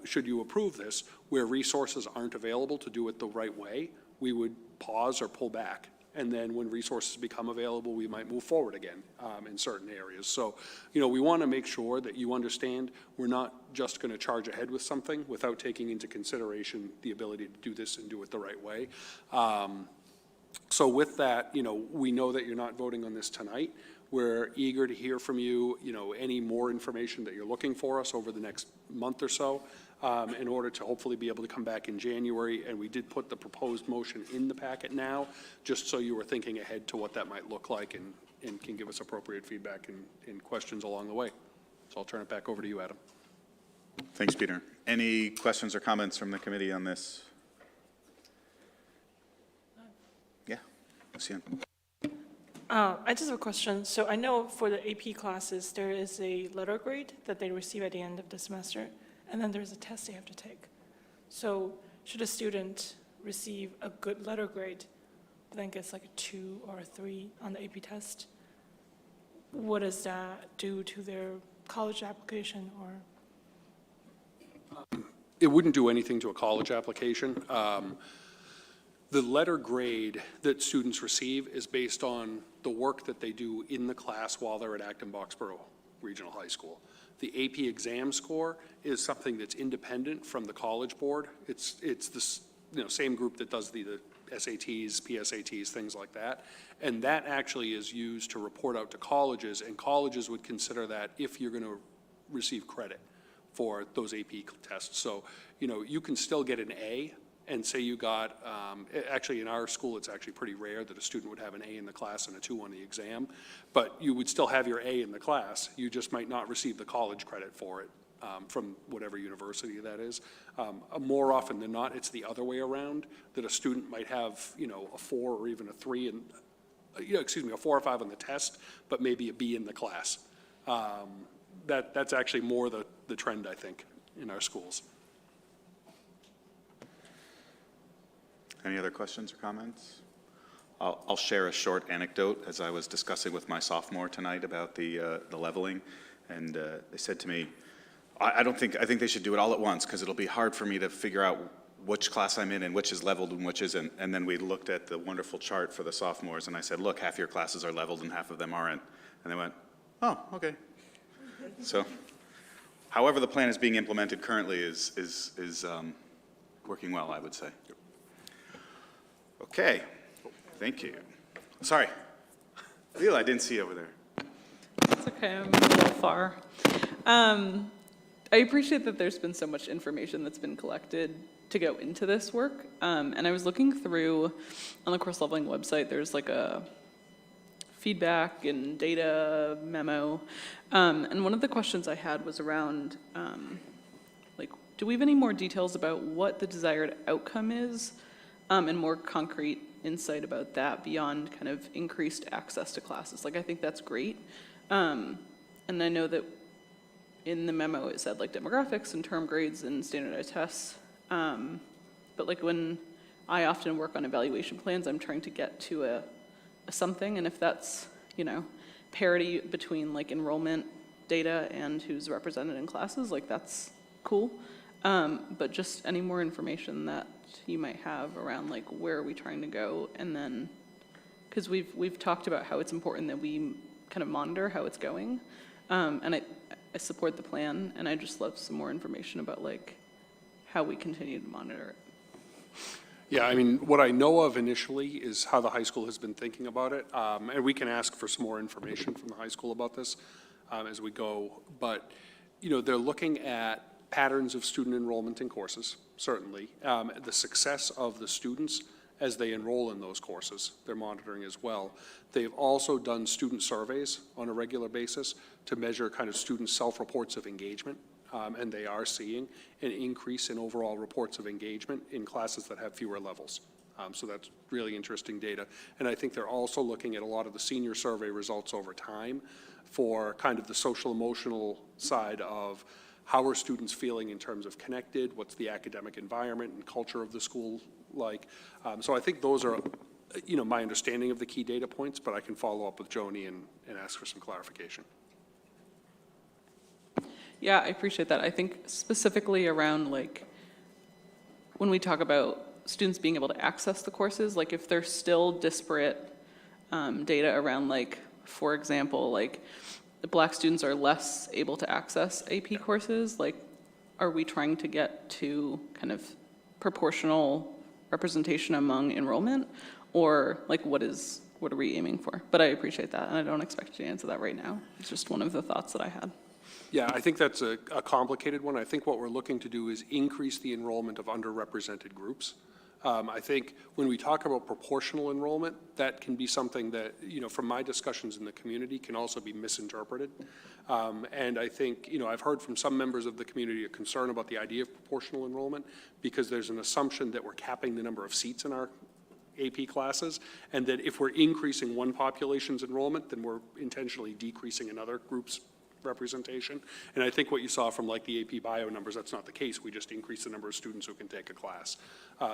should you approve this, where resources aren't available to do it the right way, we would pause or pull back. And then when resources become available, we might move forward again in certain areas. So, we want to make sure that you understand we're not just going to charge ahead with something without taking into consideration the ability to do this and do it the right way. So with that, we know that you're not voting on this tonight. We're eager to hear from you, any more information that you're looking for us over the next month or so. In order to hopefully be able to come back in January. And we did put the proposed motion in the packet now, just so you were thinking ahead to what that might look like and can give us appropriate feedback and questions along the way. So I'll turn it back over to you, Adam. Thanks, Peter. Any questions or comments from the committee on this? Yeah, Shen. I just have a question. So I know for the AP classes, there is a letter grade that they receive at the end of the semester, and then there's a test they have to take. So should a student receive a good letter grade, but then gets like a 2 or a 3 on the AP test, what does that do to their college application? Or It wouldn't do anything to a college application. The letter grade that students receive is based on the work that they do in the class while they're at Acton-Boxborough Regional High School. The AP exam score is something that's independent from the college board. It's this same group that does the SATs, PSATs, things like that. And that actually is used to report out to colleges, and colleges would consider that if you're going to receive credit for those AP tests. So, you can still get an A and say you got, actually in our school, it's actually pretty rare that a student would have an A in the class and a 2 on the exam, but you would still have your A in the class. You just might not receive the college credit for it from whatever university that is. More often than not, it's the other way around, that a student might have, a 4 or even a 3, and a 4 or 5 on the test, but maybe a B in the class. That's actually more the trend, I think, in our schools. Any other questions or comments? I'll share a short anecdote as I was discussing with my sophomore tonight about the leveling, and they said to me, I think they should do it all at once because it'll be hard for me to figure out which class I'm in and which is leveled and which isn't. And then we looked at the wonderful chart for the sophomores, and I said, look, half your classes are leveled and half of them aren't. And they went, oh, okay. So, however the plan is being implemented currently is working well, I would say. Okay, thank you. Sorry, Leela, I didn't see you over there. It's okay, I'm a little far. I appreciate that there's been so much information that's been collected to go into this work. And I was looking through, on the course leveling website, there's like a feedback and data memo. And one of the questions I had was around, do we have any more details about what the desired outcome is? And more concrete insight about that beyond kind of increased access to classes. I think that's great. And I know that in the memo it said demographics and term grades and standardized tests. But when I often work on evaluation plans, I'm trying to get to a something. And if that's, parity between enrollment data and who's represented in classes, that's cool. But just any more information that you might have around where are we trying to go, and then because we've talked about how it's important that we kind of monitor how it's going, and I support the plan, and I just love some more information about how we continue to monitor it. Yeah, what I know of initially is how the high school has been thinking about it, and we can ask for some more information from the high school about this as we go, but they're looking at patterns of student enrollment in courses, certainly. The success of the students as they enroll in those courses, they're monitoring as well. They've also done student surveys on a regular basis to measure kind of student self-reports of engagement and they are seeing an increase in overall reports of engagement in classes that have fewer levels. So that's really interesting data. And I think they're also looking at a lot of the senior survey results over time for kind of the social emotional side of how are students feeling in terms of connected, what's the academic environment and culture of the school like. So I think those are, my understanding of the key data points, but I can follow up with Joni and ask for some clarification. Yeah, I appreciate that. I think specifically around like when we talk about students being able to access the courses, like if there's still disparate data around like, for example, like the Black students are less able to access AP courses, like are we trying to get to kind of proportional representation among enrollment, or like what are we aiming for? But I appreciate that, and I don't expect you to answer that right now. It's just one of the thoughts that I had. Yeah, I think that's a complicated one. I think what we're looking to do is increase the enrollment of underrepresented groups. I think when we talk about proportional enrollment, that can be something that, from my discussions in the community, can also be misinterpreted. And I think, I've heard from some members of the community a concern about the idea of proportional enrollment because there's an assumption that we're capping the number of seats in our AP classes, and that if we're increasing one population's enrollment, then we're intentionally decreasing another group's representation. And I think what you saw from like the AP Bio numbers, that's not the case. We just increase the number of students who can take a class.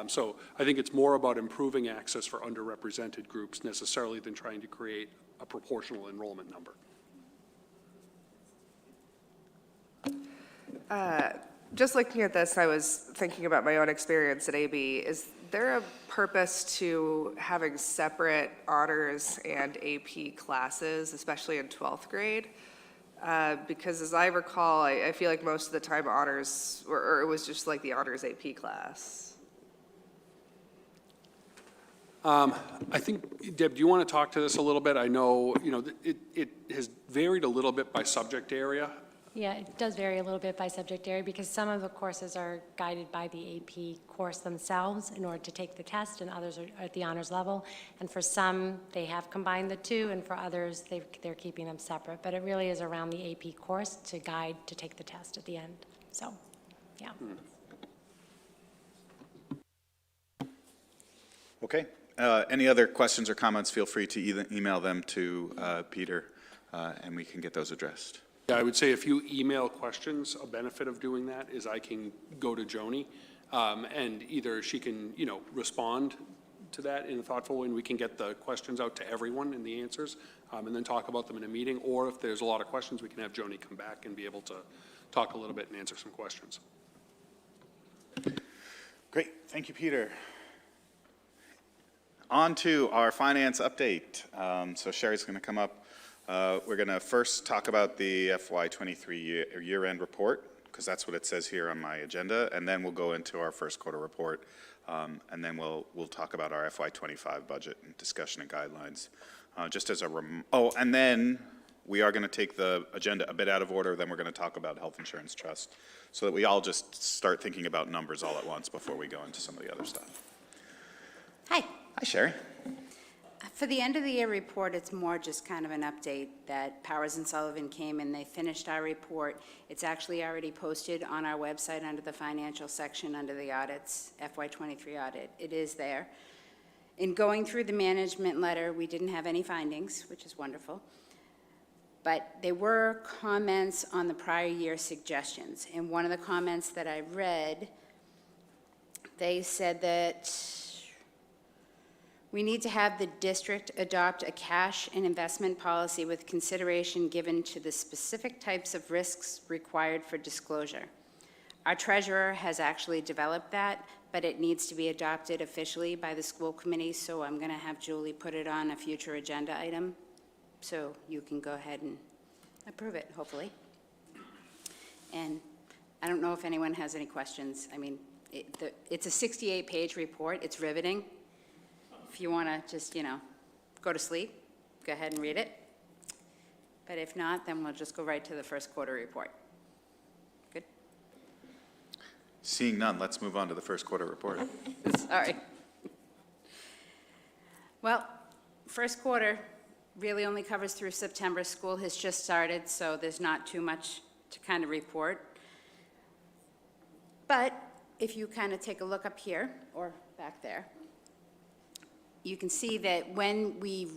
So I think it's more about improving access for underrepresented groups necessarily than trying to create a proportional enrollment number. Just looking at this, I was thinking about my own experience at AB. Is there a purpose to having separate honors and AP classes, especially in 12th grade? Because as I recall, I feel like most of the time honors, or it was just like the honors AP class. I think, Deb, do you want to talk to this a little bit? I know, it has varied a little bit by subject area. Yeah, it does vary a little bit by subject area because some of the courses are guided by the AP course themselves in order to take the test, and others are at the honors level. And for some, they have combined the two, and for others, they're keeping them separate. But it really is around the AP course to guide to take the test at the end. So, yeah. Okay. Any other questions or comments, feel free to email them to Peter, and we can get those addressed. Yeah, I would say if you email questions, a benefit of doing that is I can go to Joni, and either she can, respond to that in a thoughtful way, and we can get the questions out to everyone and the answers, and then talk about them in a meeting. Or if there's a lot of questions, we can have Joni come back and be able to talk a little bit and answer some questions. Great. Thank you, Peter. On to our finance update. So Sheri's going to come up. We're going to first talk about the FY23 year-end report, because that's what it says here on my agenda, and then we'll go into our first quarter report, and then we'll talk about our FY25 budget and discussion and guidelines. Just as a and then we are going to take the agenda a bit out of order. Then we're going to talk about health insurance trust, so that we all just start thinking about numbers all at once before we go into some of the other stuff. Hi. Hi, Sheri. For the end of the year report, it's more just kind of an update that Powers and Sullivan came and they finished our report. It's actually already posted on our website under the financial section under the audits, FY23 audit. It is there. In going through the management letter, we didn't have any findings, which is wonderful. But there were comments on the prior year suggestions. And one of the comments that I read, they said that we need to have the district adopt a cash and investment policy with consideration given to the specific types of risks required for disclosure. Our treasurer has actually developed that, but it needs to be adopted officially by the school committee, so I'm going to have Julie put it on a future agenda item, so you can go ahead and approve it, hopefully. And I don't know if anyone has any questions. I mean, it's a 68-page report. It's riveting. If you want to just, go to sleep, go ahead and read it. But if not, then we'll just go right to the first quarter report. Good? Seeing none, let's move on to the first quarter report. Sorry. Well, first quarter really only covers through September. School has just started, so there's not too much to kind of report. But if you kind of take a look up here or back there, you can see that when we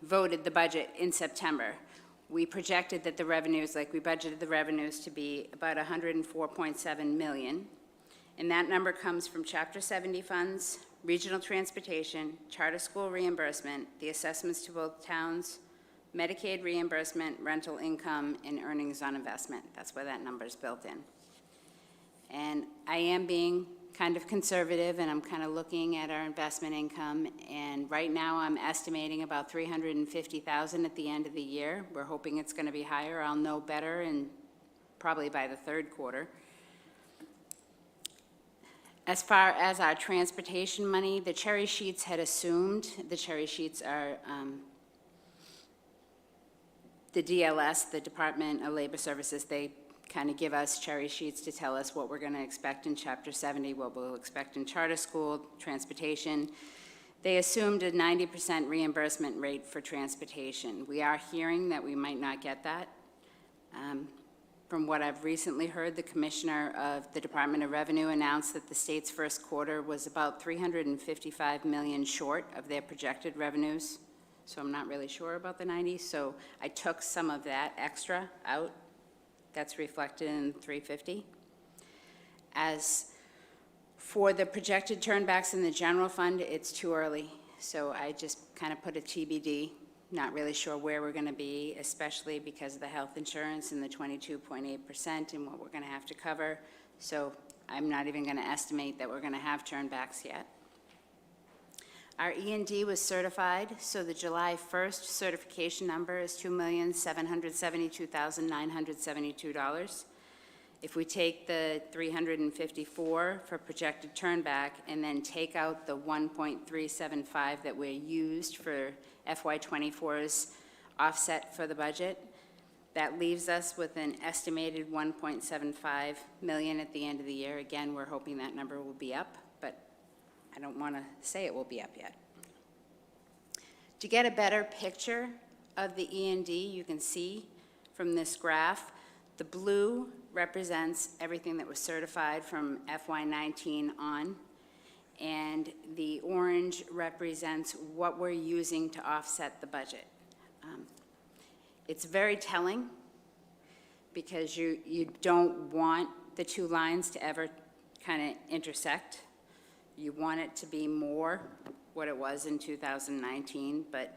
voted the budget in September, we projected that the revenues, like we budgeted the revenues to be about 104.7 million. And that number comes from Chapter 70 funds, regional transportation, charter school reimbursement, the assessments to both towns, Medicaid reimbursement, rental income, and earnings on investment. That's where that number is built in. And I am being kind of conservative, and I'm kind of looking at our investment income, and right now I'm estimating about $350,000 at the end of the year. We're hoping it's going to be higher. I'll know better, and probably by the third quarter. As far as our transportation money, the cherry sheets had assumed, the cherry sheets are the DLS, the Department of Labor Services. They kind of give us cherry sheets to tell us what we're going to expect in Chapter 70, what we'll expect in charter school, transportation. They assumed a 90% reimbursement rate for transportation. We are hearing that we might not get that. From what I've recently heard, the Commissioner of the Department of Revenue announced that the state's first quarter was about $355 million short of their projected revenues. So I'm not really sure about the 90. So I took some of that extra out. That's reflected in 350. As for the projected turnbacks in the general fund, it's too early. So I just kind of put a TBD. Not really sure where we're going to be, especially because of the health insurance and the 22.8% and what we're going to have to cover. So I'm not even going to estimate that we're going to have turnbacks yet. Our E&D was certified, so the July 1st certification number is $2,772,972. If we take the 354 for projected turnback and then take out the 1.375 that we used for FY24's offset for the budget, that leaves us with an estimated 1.75 million at the end of the year. Again, we're hoping that number will be up, but I don't want to say it will be up yet. To get a better picture of the E&D, you can see from this graph, the blue represents everything that was certified from FY19 on, and the orange represents what we're using to offset the budget. It's very telling because you don't want the two lines to ever kind of intersect. You want it to be more what it was in 2019, but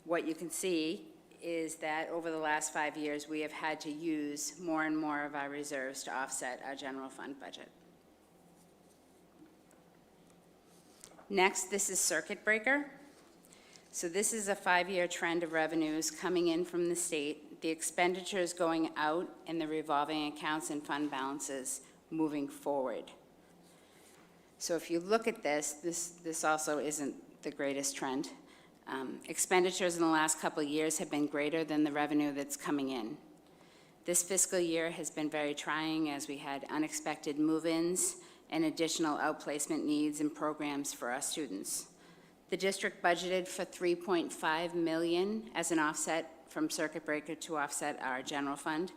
what you can see is that over the last 5 years, we have had to use more and more of our reserves to offset our general fund budget. Next, this is circuit breaker. So this is a 5-year trend of revenues coming in from the state, the expenditures going out, and the revolving accounts and fund balances moving forward. So if you look at this also isn't the greatest trend. Expenditures in the last couple of years have been greater than the revenue that's coming in. This fiscal year has been very trying as we had unexpected move-ins and additional outplacement needs and programs for our students. The district budgeted for $3.5 million as an offset from circuit breaker to offset our general fund.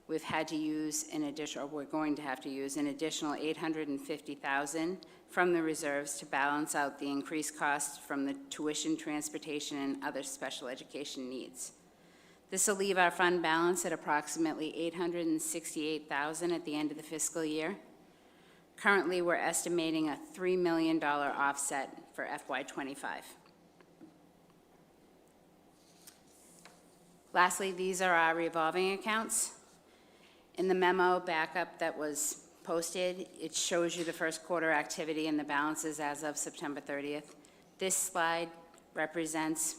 We've had to use an additional, we're going to have to use an additional $850,000 from the reserves to balance out the increased costs from the tuition, transportation, and other special education needs. This will leave our fund balance at approximately $868,000 at the end of the fiscal year. Currently, we're estimating a $3 million offset for FY25. Lastly, these are our revolving accounts. In the memo backup that was posted, it shows you the first quarter activity and the balances as of September 30th. This slide represents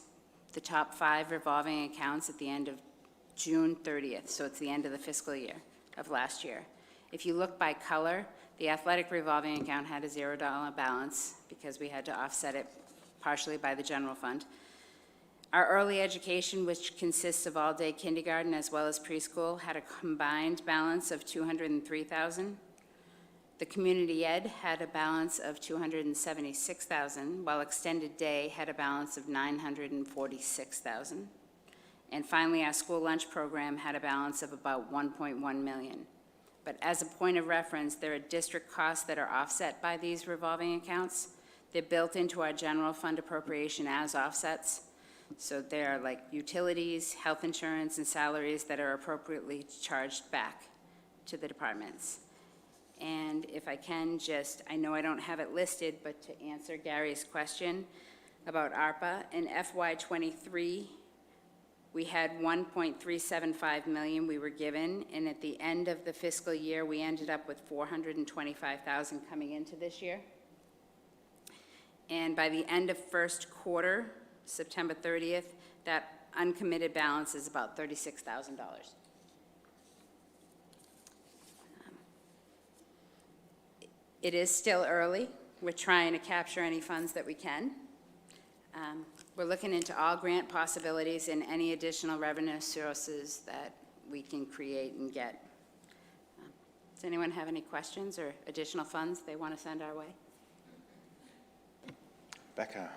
the top 5 revolving accounts at the end of June 30th, so it's the end of the fiscal year of last year. If you look by color, the athletic revolving account had a $0 balance because we had to offset it partially by the general fund. Our early education, which consists of all-day kindergarten as well as preschool, had a combined balance of $203,000. The community ed had a balance of $276,000, while extended day had a balance of $946,000. And finally, our school lunch program had a balance of about $1.1 million. But as a point of reference, there are district costs that are offset by these revolving accounts. They're built into our general fund appropriation as offsets. So they're like utilities, health insurance, and salaries that are appropriately charged back to the departments. And if I can just, I know I don't have it listed, but to answer Gary's question about ARPA, in FY23, we had $1.375 million we were given, and at the end of the fiscal year, we ended up with $425,000 coming into this year. And by the end of first quarter, September 30th, that uncommitted balance is about $36,000. It is still early. We're trying to capture any funds that we can. We're looking into all grant possibilities and any additional revenue sources that we can create and get. Does anyone have any questions or additional funds they want to send our way? Becca.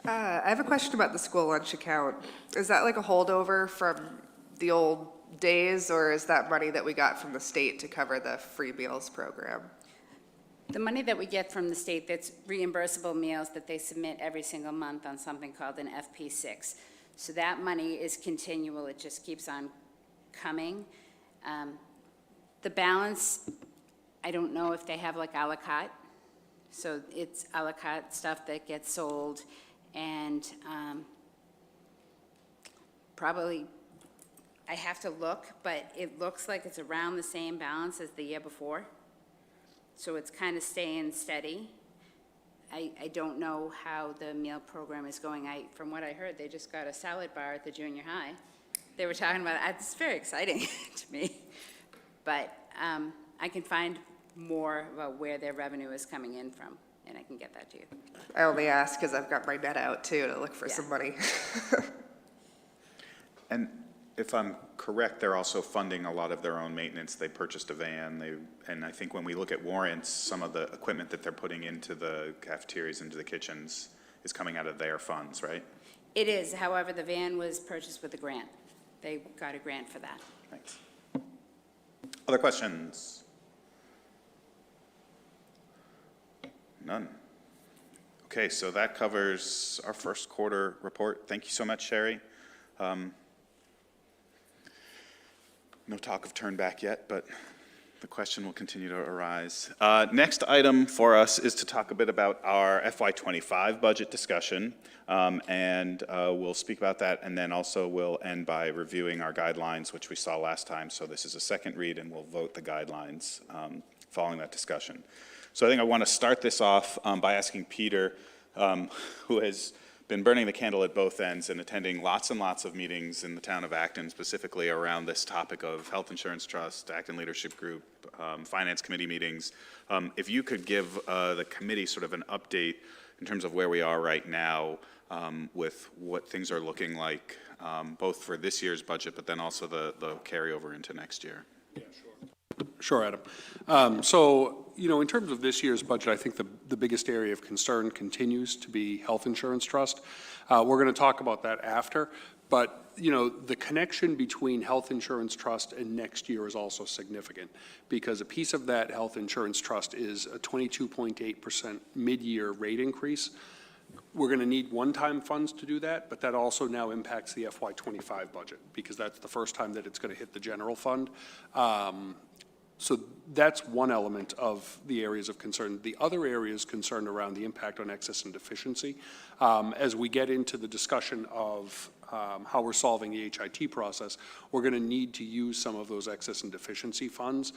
I have a question about the school lunch account. Is that like a holdover from the old days, or is that money that we got from the state to cover the free meals program? The money that we get from the state, that's reimbursable meals that they submit every single month on something called an FP6. So that money is continual, it just keeps on coming. The balance, I don't know if they have like a la carte. So it's a la carte stuff that gets sold, and probably, I have to look, but it looks like it's around the same balance as the year before. So it's kind of staying steady. I don't know how the meal program is going. From what I heard, they just got a salad bar at the junior high. They were talking about it. It's very exciting to me. But I can find more about where their revenue is coming in from, and I can get that to you. I only ask because I've got my net out too to look for some money. And if I'm correct, they're also funding a lot of their own maintenance. They purchased a van, and I think when we look at warrants, some of the equipment that they're putting into the cafeterias, into the kitchens, is coming out of their funds, right? It is. However, the van was purchased with a grant. They got a grant for that. Thanks. Other questions? None. Okay, so that covers our first quarter report. Thank you so much, Sheri. No talk of turn back yet, but the question will continue to arise. Next item for us is to talk a bit about our FY25 budget discussion, and we'll speak about that, and then also we'll end by reviewing our guidelines, which we saw last time. So this is a second read, and we'll vote the guidelines following that discussion. So I think I want to start this off by asking Peter, who has been burning the candle at both ends and attending lots and lots of meetings in the town of Acton, specifically around this topic of health insurance trust, Acton Leadership Group, Finance Committee meetings. If you could give the committee sort of an update in terms of where we are right now with what things are looking like, both for this year's budget, but then also the carryover into next year. Yeah, sure, Adam. So, in terms of this year's budget, I think the biggest area of concern continues to be health insurance trust. We're going to talk about that after, but, the connection between health insurance trust and next year is also significant, because a piece of that health insurance trust is a 22.8% mid-year rate increase. We're going to need one-time funds to do that, but that also now impacts the FY25 budget, because that's the first time that it's going to hit the general fund. So that's one element of the areas of concern. The other area is concerned around the impact on excess and deficiency. As we get into the discussion of how we're solving the HIT process, we're going to need to use some of those excess and deficiency funds.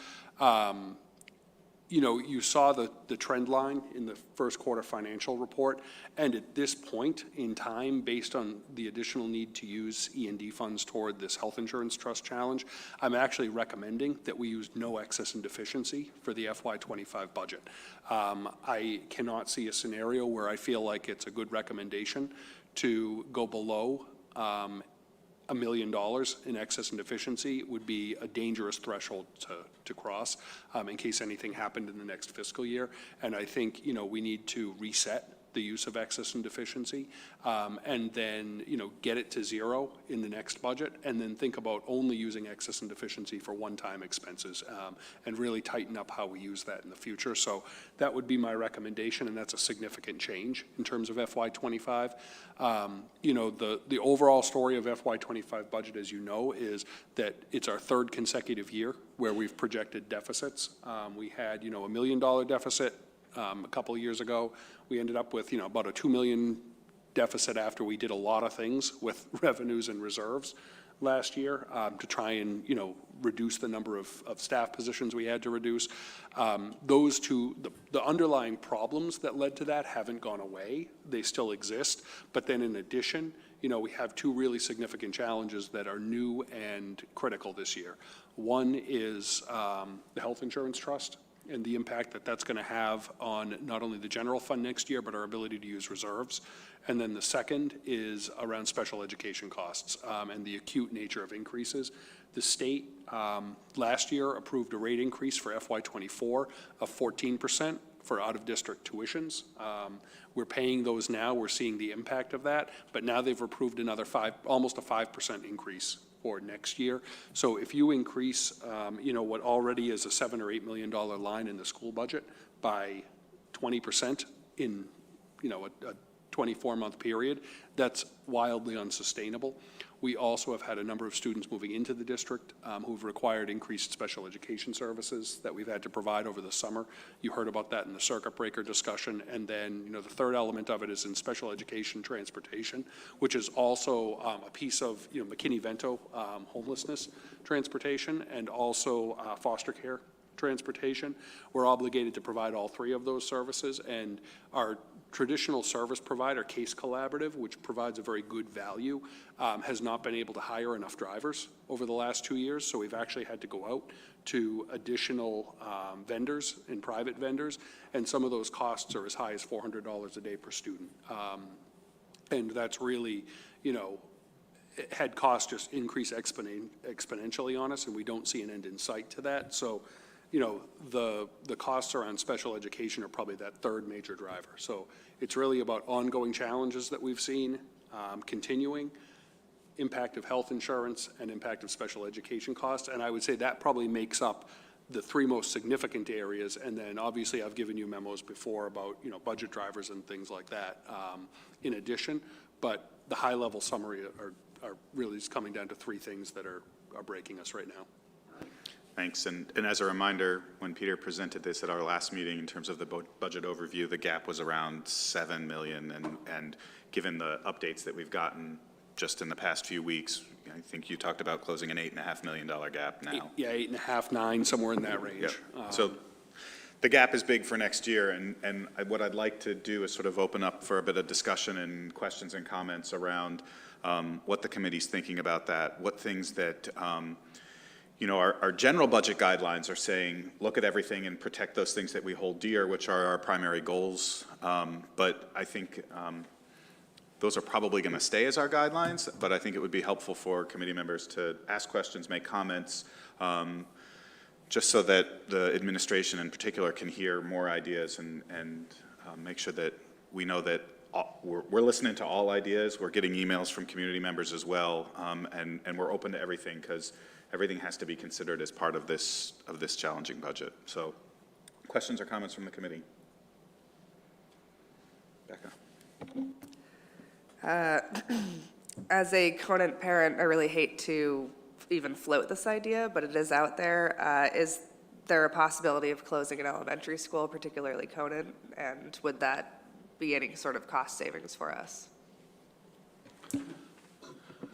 You saw the trend line in the first quarter financial report, and at this point in time, based on the additional need to use E&D funds toward this health insurance trust challenge, I'm actually recommending that we use no excess and deficiency for the FY25 budget. I cannot see a scenario where I feel like it's a good recommendation to go below $1 million in excess and deficiency. Would be a dangerous threshold to cross in case anything happened in the next fiscal year. And I think, we need to reset the use of excess and deficiency, and then, get it to zero in the next budget, and then think about only using excess and deficiency for one-time expenses, and really tighten up how we use that in the future. So that would be my recommendation, and that's a significant change in terms of FY25. The overall story of FY25 budget, as you know, is that it's our third consecutive year where we've projected deficits. We had, $1 million deficit a couple of years ago. We ended up with, about a $2 million deficit after we did a lot of things with revenues and reserves last year to try and, reduce the number of staff positions we had to reduce. Those two, the underlying problems that led to that haven't gone away. They still exist. But then in addition, we have two really significant challenges that are new and critical this year. One is the health insurance trust and the impact that that's going to have on not only the general fund next year, but our ability to use reserves. And then the second is around special education costs and the acute nature of increases. The state last year approved a rate increase for FY24 of 14% for out-of-district tuitions. We're paying those now. We're seeing the impact of that. But now they've approved another almost a 5% increase for next year. So if you increase, what already is a $7 or $8 million line in the school budget by 20% in, a 24-month period, that's wildly unsustainable. We also have had a number of students moving into the district who've required increased special education services that we've had to provide over the summer. You heard about that in the circuit breaker discussion. And then, the third element of it is in special education transportation, which is also a piece of, McKinney-Vento homelessness transportation and also foster care transportation. We're obligated to provide all three of those services, and our traditional service provider, Case Collaborative, which provides a very good value, has not been able to hire enough drivers over the last 2 years. So we've actually had to go out to additional vendors and private vendors, and some of those costs are as high as $400 a day per student. And that's really, had costs just increase exponentially on us, and we don't see an end in sight to that. So, the costs around special education are probably that third major driver. So it's really about ongoing challenges that we've seen, continuing, impact of health insurance, and impact of special education costs. And I would say that probably makes up the three most significant areas. And then obviously I've given you memos before about, budget drivers and things like that in addition. But the high level summary are really just coming down to three things that are breaking us right now. Thanks. And as a reminder, when Peter presented this at our last meeting in terms of the budget overview, the gap was around $7 million. And given the updates that we've gotten just in the past few weeks, I think you talked about closing an $8.5 million gap now. Yeah, 8.5, 9, somewhere in that range. Yep. So the gap is big for next year. And what I'd like to do is sort of open up for a bit of discussion and questions and comments around what the committee's thinking about that, what things that our general budget guidelines are saying, look at everything and protect those things that we hold dear, which are our primary goals. But I think those are probably going to stay as our guidelines, but I think it would be helpful for committee members to ask questions, make comments, just so that the administration in particular can hear more ideas and make sure that we know that we're listening to all ideas. We're getting emails from community members as well, and we're open to everything because everything has to be considered as part of this challenging budget. So, questions or comments from the committee? Becca. As a Conant parent, I really hate to even float this idea, but it is out there. Is there a possibility of closing an elementary school, particularly Conant, and would that be any sort of cost savings for us?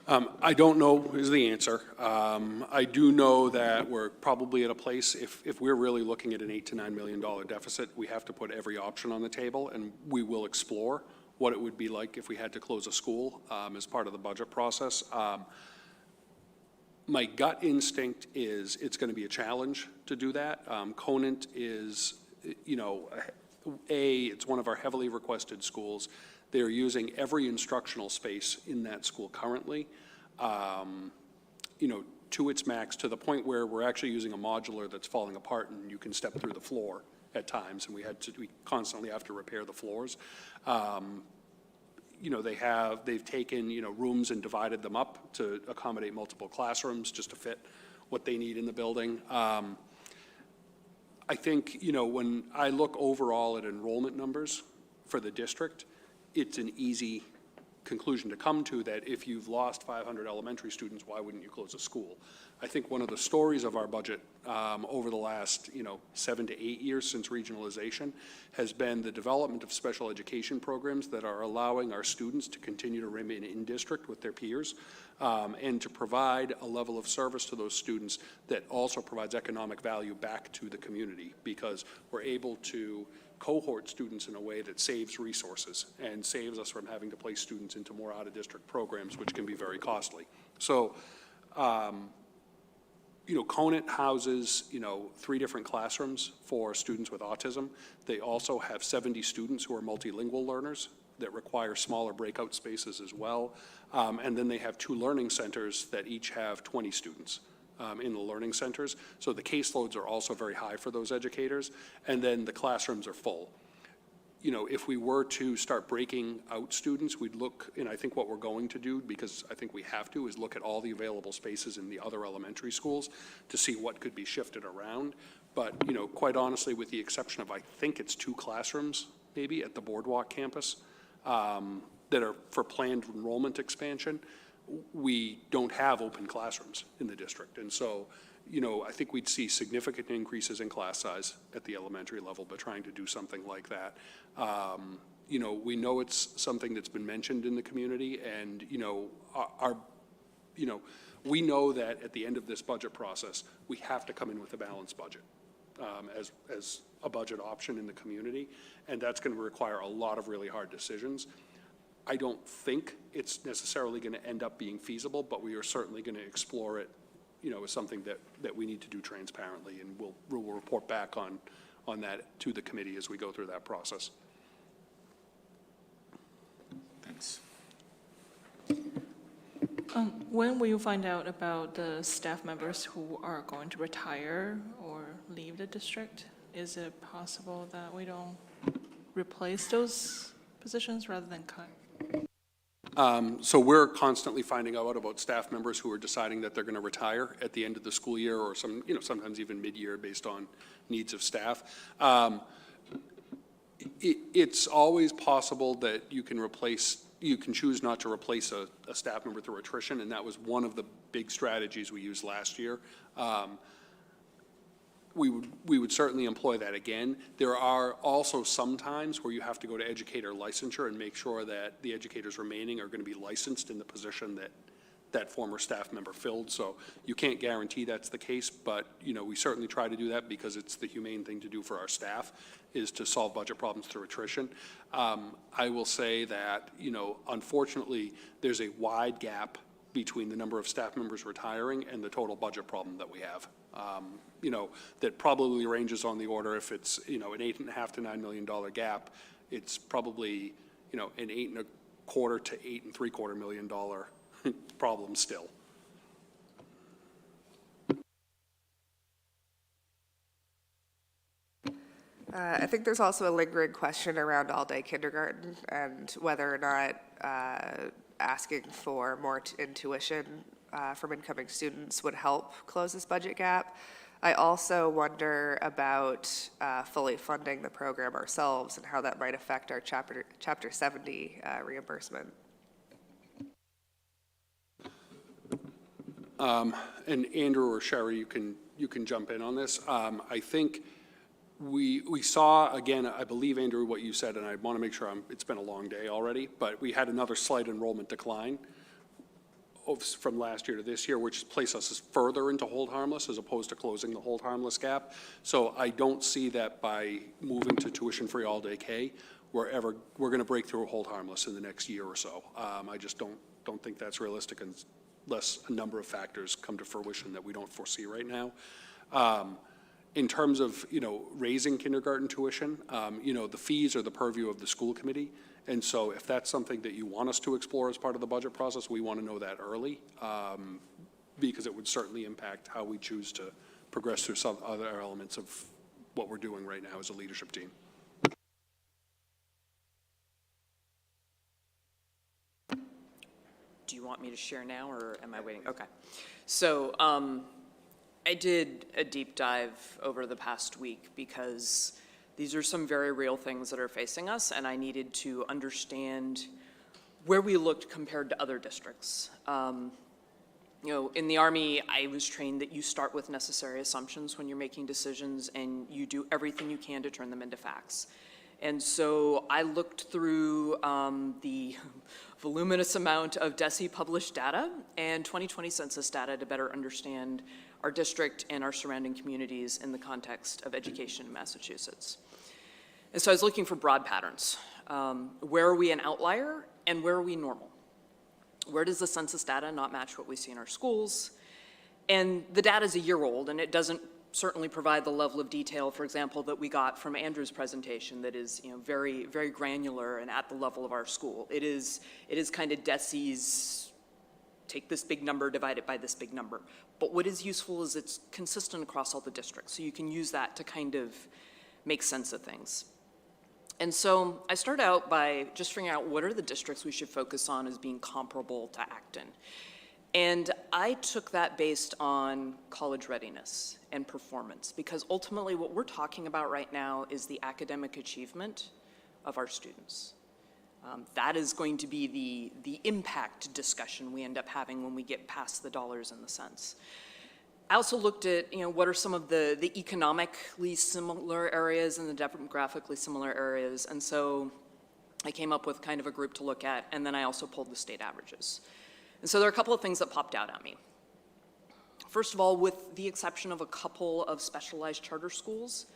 I don't know is the answer. I do know that we're probably at a place, if we're really looking at an $8 to $9 million deficit, we have to put every option on the table, and we will explore what it would be like if we had to close a school as part of the budget process. My gut instinct is it's going to be a challenge to do that. Conant is, it's one of our heavily requested schools. They're using every instructional space in that school currently, to its max, to the point where we're actually using a modular that's falling apart and you can step through the floor at times, and we constantly have to repair the floors. You know, they've taken, you know, rooms and divided them up to accommodate multiple classrooms just to fit what they need in the building. I think, you know, when I look overall at enrollment numbers for the district, it's an easy conclusion to come to that if you've lost 500 elementary students, why wouldn't you close a school? I think one of the stories of our budget over the last, you know, 7 to 8 years since regionalization has been the development of special education programs that are allowing our students to continue to remain in district with their peers and to provide a level of service to those students that also provides economic value back to the community, because we're able to cohort students in a way that saves resources and saves us from having to place students into more out-of-district programs, which can be very costly. So, you know, Conant houses, you know, 3 different classrooms for students with autism. They also have 70 students who are multilingual learners that require smaller breakout spaces as well. And then they have 2 learning centers that each have 20 students. In the learning centers. So the caseloads are also very high for those educators. And then the classrooms are full. You know, if we were to start breaking out students, we'd look, and I think what we're going to do, because I think we have to, is look at all the available spaces in the other elementary schools to see what could be shifted around. But, you know, quite honestly, with the exception of, I think it's 2 classrooms maybe at the Boardwalk campus that are for planned enrollment expansion, we don't have open classrooms in the district. And so, you know, I think we'd see significant increases in class size at the elementary level, but trying to do something like that. You know, we know it's something that's been mentioned in the community, and, you know, we know that at the end of this budget process, we have to come in with a balanced budget as a budget option in the community, and that's going to require a lot of really hard decisions. I don't think it's necessarily going to end up being feasible, but we are certainly going to explore it, you know, as something that we need to do transparently, and we'll report back on that to the committee as we go through that process. Thanks. When will you find out about the staff members who are going to retire or leave the district? Is it possible that we don't replace those positions rather than cut? So we're constantly finding out about staff members who are deciding that they're going to retire at the end of the school year, or sometimes even mid-year based on needs of staff. It's always possible that you can choose not to replace a staff member through attrition, and that was one of the big strategies we used last year. We would certainly employ that again. There are also some times where you have to go to educator licensure and make sure that the educators remaining are going to be licensed in the position that that former staff member filled. So you can't guarantee that's the case, but, you know, we certainly try to do that because it's the humane thing to do for our staff, is to solve budget problems through attrition. I will say that, you know, unfortunately, there's a wide gap between the number of staff members retiring and the total budget problem that we have. You know, that probably ranges on the order, if it's, you know, an $8.5 to $9 million gap, it's probably, you know, an $8.25 to $8.75 million problem still. I think there's also a lingering question around all-day kindergarten and whether or not asking for more tuition from incoming students would help close this budget gap. I also wonder about fully funding the program ourselves and how that might affect our Chapter 70 reimbursement. And Andrew or Sheri, you can jump in on this. I think we saw, again, I believe, Andrew, what you said, and I want to make sure it's been a long day already, but we had another slight enrollment decline from last year to this year, which placed us further into hold harmless as opposed to closing the hold harmless gap. So I don't see that by moving to tuition-free all-day K, we're going to break through hold harmless in the next year or so. I just don't think that's realistic unless a number of factors come to fruition that we don't foresee right now. In terms of, you know, raising kindergarten tuition, you know, the fees are the purview of the school committee. And so if that's something that you want us to explore as part of the budget process, we want to know that early, because it would certainly impact how we choose to progress through some other elements of what we're doing right now as a leadership team. Do you want me to share now, or am I waiting? Okay. So I did a deep dive over the past week because these are some very real things that are facing us, and I needed to understand where we looked compared to other districts. You know, in the Army, I was trained that you start with necessary assumptions when you're making decisions, and you do everything you can to turn them into facts. And so I looked through the voluminous amount of DESE published data and 2020 census data to better understand our district and our surrounding communities in the context of education in Massachusetts. And so I was looking for broad patterns. Where are we an outlier and where are we normal? Where does the census data not match what we see in our schools? And the data is a year old, and it doesn't certainly provide the level of detail, for example, that we got from Andrew's presentation that is, you know, very, very granular and at the level of our school. It is kind of DESE's take this big number, divide it by this big number. But what is useful is it's consistent across all the districts, so you can use that to kind of make sense of things. And so I start out by just figuring out what are the districts we should focus on as being comparable to Acton. And I took that based on college readiness and performance, because ultimately what we're talking about right now is the academic achievement of our students. That is going to be the impact discussion we end up having when we get past the dollars and the cents. I also looked at, you know, what are some of the economically similar areas and the demographically similar areas, and so I came up with kind of a group to look at, and then I also pulled the state averages. And so there are a couple of things that popped out at me. First of all, with the exception of a couple of specialized charter schools,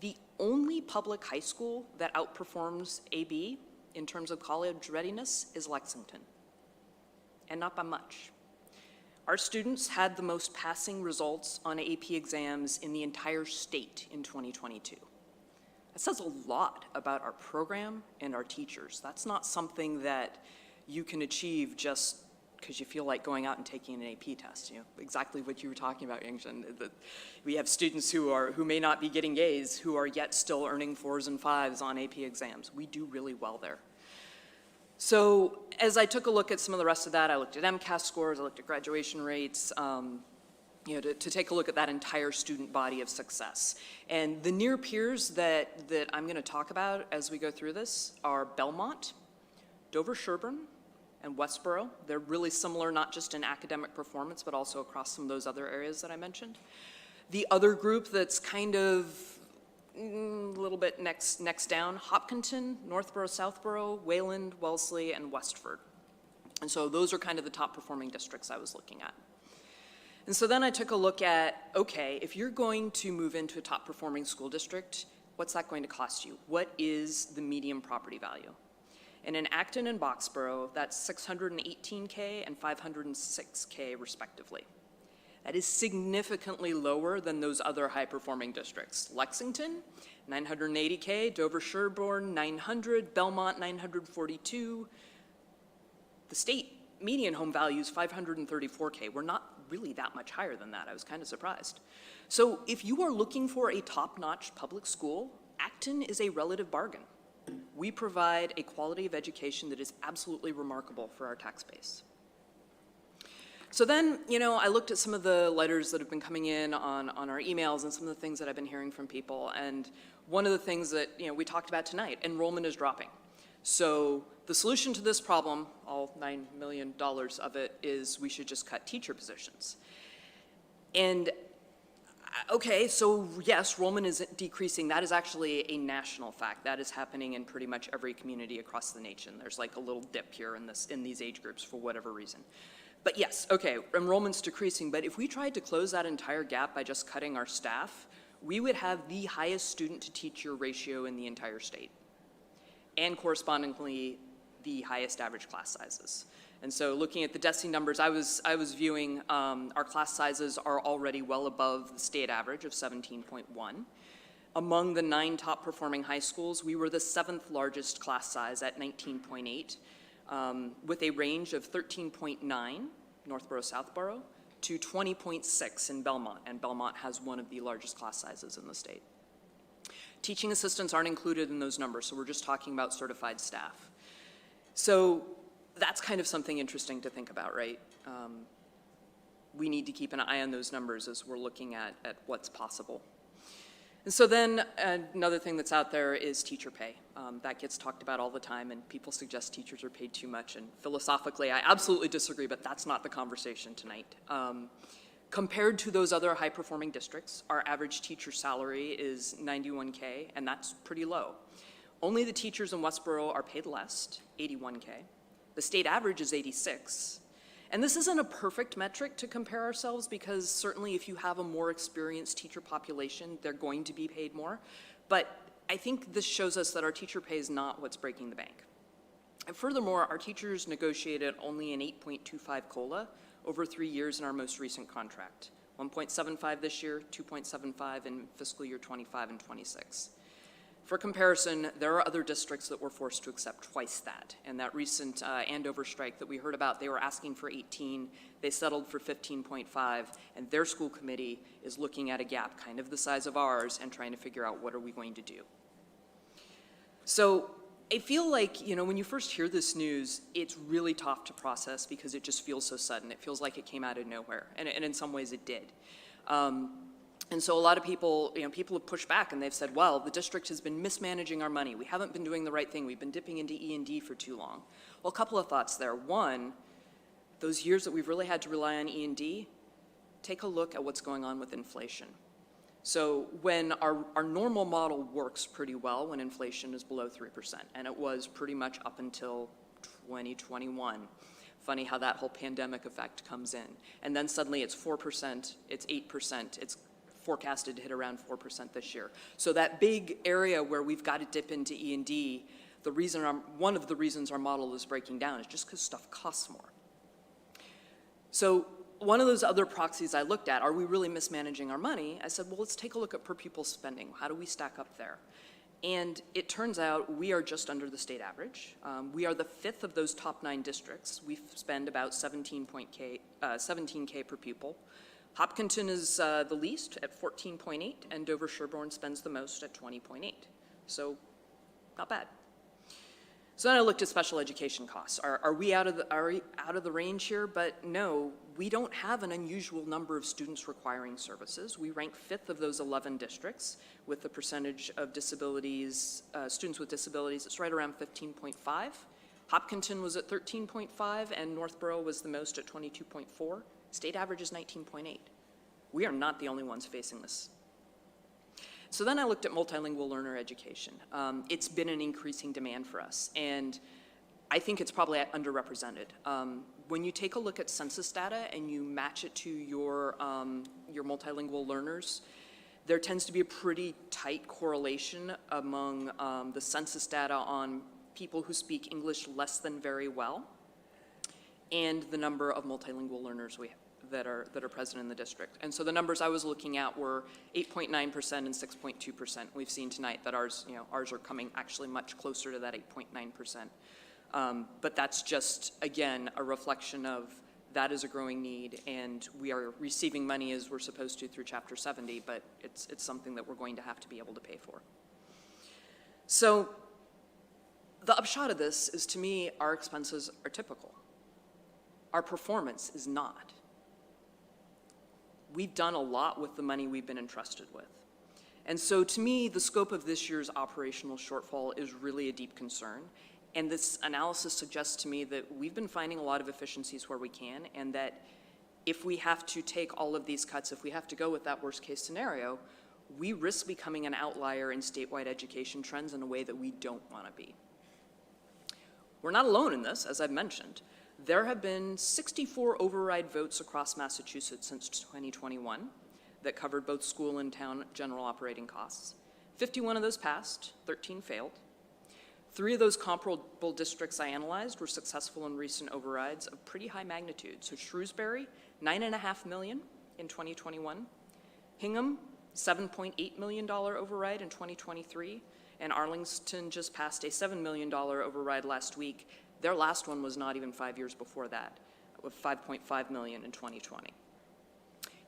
the only public high school that outperforms AB in terms of college readiness is Lexington, and not by much. Our students had the most passing results on AP exams in the entire state in 2022. That says a lot about our program and our teachers. That's not something that you can achieve just because you feel like going out and taking an AP test. You know, exactly what you were talking about, Ying-Shen. We have students who may not be getting A's who are yet still earning 4s and 5s on AP exams. We do really well there. So as I took a look at some of the rest of that, I looked at MCAS scores, I looked at graduation rates, you know, to take a look at that entire student body of success. And the near peers that I'm going to talk about as we go through this are Belmont, Dover-Sherburne, and Westboro. They're really similar, not just in academic performance, but also across some of those other areas that I mentioned. The other group that's kind of a little bit next down, Hopkinton, Northborough, Southborough, Wayland, Wellesley, and Westford. And so those are kind of the top performing districts I was looking at. And so then I took a look at, okay, if you're going to move into a top performing school district, what's that going to cost you? What is the median property value? And in Acton and Boxborough, that's $618K and $506K respectively. That is significantly lower than those other high-performing districts. Lexington, $980K, Dover-Sherburne, $900, Belmont, $942. The state median home value is $534K. We're not really that much higher than that. I was kind of surprised. So if you are looking for a top-notch public school, Acton is a relative bargain. We provide a quality of education that is absolutely remarkable for our tax base. So then, you know, I looked at some of the letters that have been coming in on our emails and some of the things that I've been hearing from people. And one of the things that, you know, we talked about tonight, enrollment is dropping. So the solution to this problem, all $9 million of it, is we should just cut teacher positions. And okay, so yes, enrollment is decreasing. That is actually a national fact. That is happening in pretty much every community across the nation. There's like a little dip here in these age groups for whatever reason. But yes, okay, enrollment's decreasing, but if we tried to close that entire gap by just cutting our staff, we would have the highest student to teacher ratio in the entire state, and correspondingly, the highest average class sizes. And so looking at the DESE numbers, I was viewing our class sizes are already well above the state average of 17.1. Among the 9 top performing high schools, we were the 7th largest class size at 19.8. With a range of 13.9, Northborough, Southborough, to 20.6 in Belmont, and Belmont has one of the largest class sizes in the state. Teaching assistants aren't included in those numbers, so we're just talking about certified staff. So that's kind of something interesting to think about, right? We need to keep an eye on those numbers as we're looking at what's possible. And so then another thing that's out there is teacher pay. That gets talked about all the time, and people suggest teachers are paid too much. And philosophically, I absolutely disagree, but that's not the conversation tonight. Compared to those other high-performing districts, our average teacher salary is $91K, and that's pretty low. Only the teachers in Westboro are paid less, $81K. The state average is $86K. And this isn't a perfect metric to compare ourselves, because certainly if you have a more experienced teacher population, they're going to be paid more. But I think this shows us that our teacher pay is not what's breaking the bank. And furthermore, our teachers negotiated only an 8.25 COLA over 3 years in our most recent contract. 1.75 this year, 2.75 in fiscal year 25 and 26. For comparison, there are other districts that were forced to accept twice that. And that recent Andover strike that we heard about, they were asking for 18, they settled for 15.5, and their school committee is looking at a gap kind of the size of ours and trying to figure out what are we going to do. So I feel like, you know, when you first hear this news, it's really tough to process because it just feels so sudden. It feels like it came out of nowhere, and in some ways it did. And so a lot of people, you know, people have pushed back and they've said, well, the district has been mismanaging our money. We haven't been doing the right thing. We've been dipping into E&D for too long. Well, a couple of thoughts there. One, those years that we've really had to rely on E&D, take a look at what's going on with inflation. So when our normal model works pretty well when inflation is below 3%, and it was pretty much up until 2021. Funny how that whole pandemic effect comes in. And then suddenly it's 4%, it's 8%, it's forecasted to hit around 4% this year. So that big area where we've got to dip into E&D, one of the reasons our model is breaking down is just because stuff costs more. So one of those other proxies I looked at, are we really mismanaging our money? I said, well, let's take a look at per pupil spending. How do we stack up there? And it turns out we are just under the state average. We are the 5th of those top 9 districts. We spend about 17K per pupil. Hopkinton is the least at 14.8, and Dover-Sherborne spends the most at 20.8. So not bad. So then I looked at special education costs. Are we out of the range here? But no, we don't have an unusual number of students requiring services. We rank 5th of those 11 districts with the percentage of disabilities, students with disabilities. It's right around 15.5. Hopkinton was at 13.5, and Northborough was the most at 22.4. State average is 19.8. We are not the only ones facing this. So then I looked at multilingual learner education. It's been an increasing demand for us, and I think it's probably underrepresented. When you take a look at census data and you match it to your multilingual learners, there tends to be a pretty tight correlation among the census data on people who speak English less than very well and the number of multilingual learners that are present in the district. And so the numbers I was looking at were 8.9% and 6.2%. We've seen tonight that ours are coming actually much closer to that 8.9%. But that's just, again, a reflection of that is a growing need, and we are receiving money as we're supposed to through Chapter 70, but it's something that we're going to have to be able to pay for. So the upshot of this is, to me, our expenses are typical. Our performance is not. We've done a lot with the money we've been entrusted with. And so to me, the scope of this year's operational shortfall is really a deep concern. And this analysis suggests to me that we've been finding a lot of efficiencies where we can, and that if we have to take all of these cuts, if we have to go with that worst case scenario, we risk becoming an outlier in statewide education trends in a way that we don't want to be. We're not alone in this, as I've mentioned. There have been 64 override votes across Massachusetts since 2021 that covered both school and town general operating costs. 51 of those passed, 13 failed. 3 of those comparable districts I analyzed were successful in recent overrides of pretty high magnitude. So Shrewsbury, $9.5 million in 2021. Hingham, $7.8 million override in 2023. And Arlington just passed a $7 million override last week. Their last one was not even 5 years before that, with $5.5 million in 2020.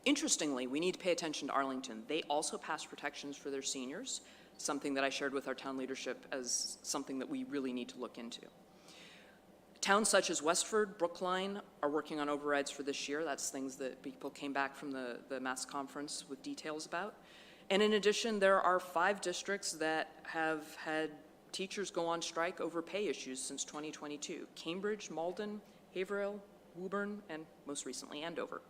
Interestingly, we need to pay attention to Arlington. They also passed protections for their seniors, something that I shared with our town leadership as something that we really need to look into. Towns such as Westford, Brookline are working on overrides for this year. That's things that people came back from the Mass Conference with details about. And in addition, there are 5 districts that have had teachers go on strike over pay issues since 2022. Cambridge, Malden, Haverhill, Woburn, and most recently Andover.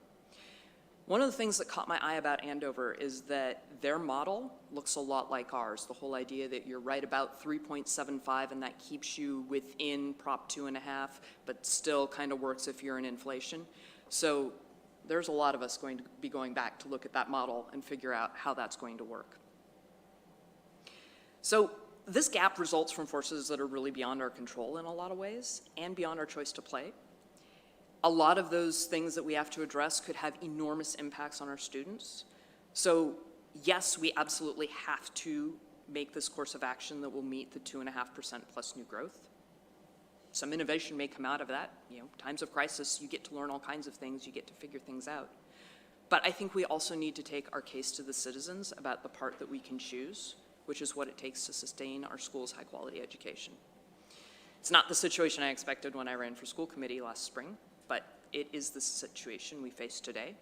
One of the things that caught my eye about Andover is that their model looks a lot like ours. The whole idea that you're right about 3.75 and that keeps you within Prop 2.5, but still kind of works if you're in inflation. So there's a lot of us going to be going back to look at that model and figure out how that's going to work. So this gap results from forces that are really beyond our control in a lot of ways and beyond our choice to play. A lot of those things that we have to address could have enormous impacts on our students. So yes, we absolutely have to make this course of action that will meet the 2.5% plus new growth. Some innovation may come out of that. Times of crisis, you get to learn all kinds of things, you get to figure things out. But I think we also need to take our case to the citizens about the part that we can choose, which is what it takes to sustain our school's high-quality education. It's not the situation I expected when I ran for school committee last spring, but it is the situation we face today.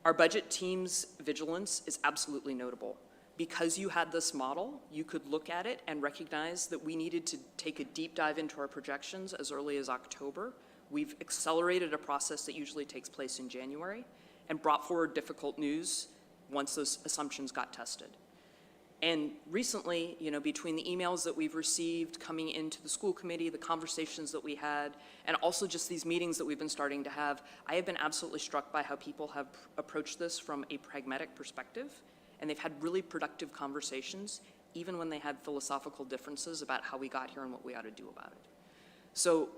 Our budget team's vigilance is absolutely notable. Because you had this model, you could look at it and recognize that we needed to take a deep dive into our projections as early as October. We've accelerated a process that usually takes place in January and brought forward difficult news once those assumptions got tested. And recently, between the emails that we've received coming into the school committee, the conversations that we had, and also just these meetings that we've been starting to have, I have been absolutely struck by how people have approached this from a pragmatic perspective, and they've had really productive conversations, even when they had philosophical differences about how we got here and what we ought to do about it. So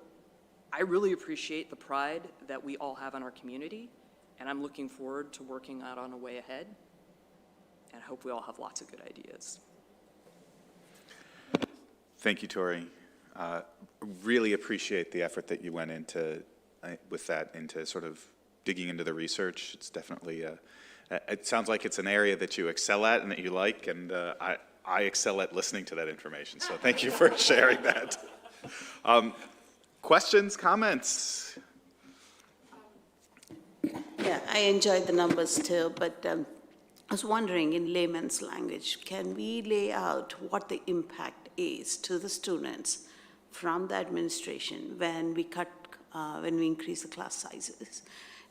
I really appreciate the pride that we all have in our community, and I'm looking forward to working out on a way ahead. And I hope we all have lots of good ideas. Thank you, Tori. Really appreciate the effort that you went into with that, into sort of digging into the research. It's definitely, it sounds like it's an area that you excel at and that you like, and I excel at listening to that information. So thank you for sharing that. Questions, comments? Yeah, I enjoyed the numbers too, but I was wondering, in layman's language, can we lay out what the impact is to the students from the administration when we increase the class sizes,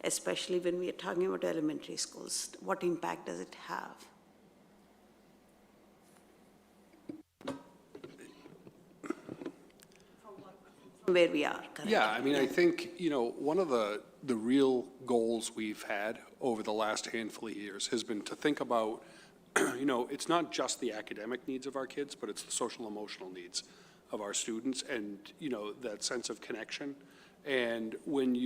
especially when we are talking about elementary schools? What impact does it have? From where we are currently. Yeah, I mean, I think, one of the real goals we've had over the last handful of years has been to think about, it's not just the academic needs of our kids, but it's the social emotional needs of our students and, that sense of connection. And when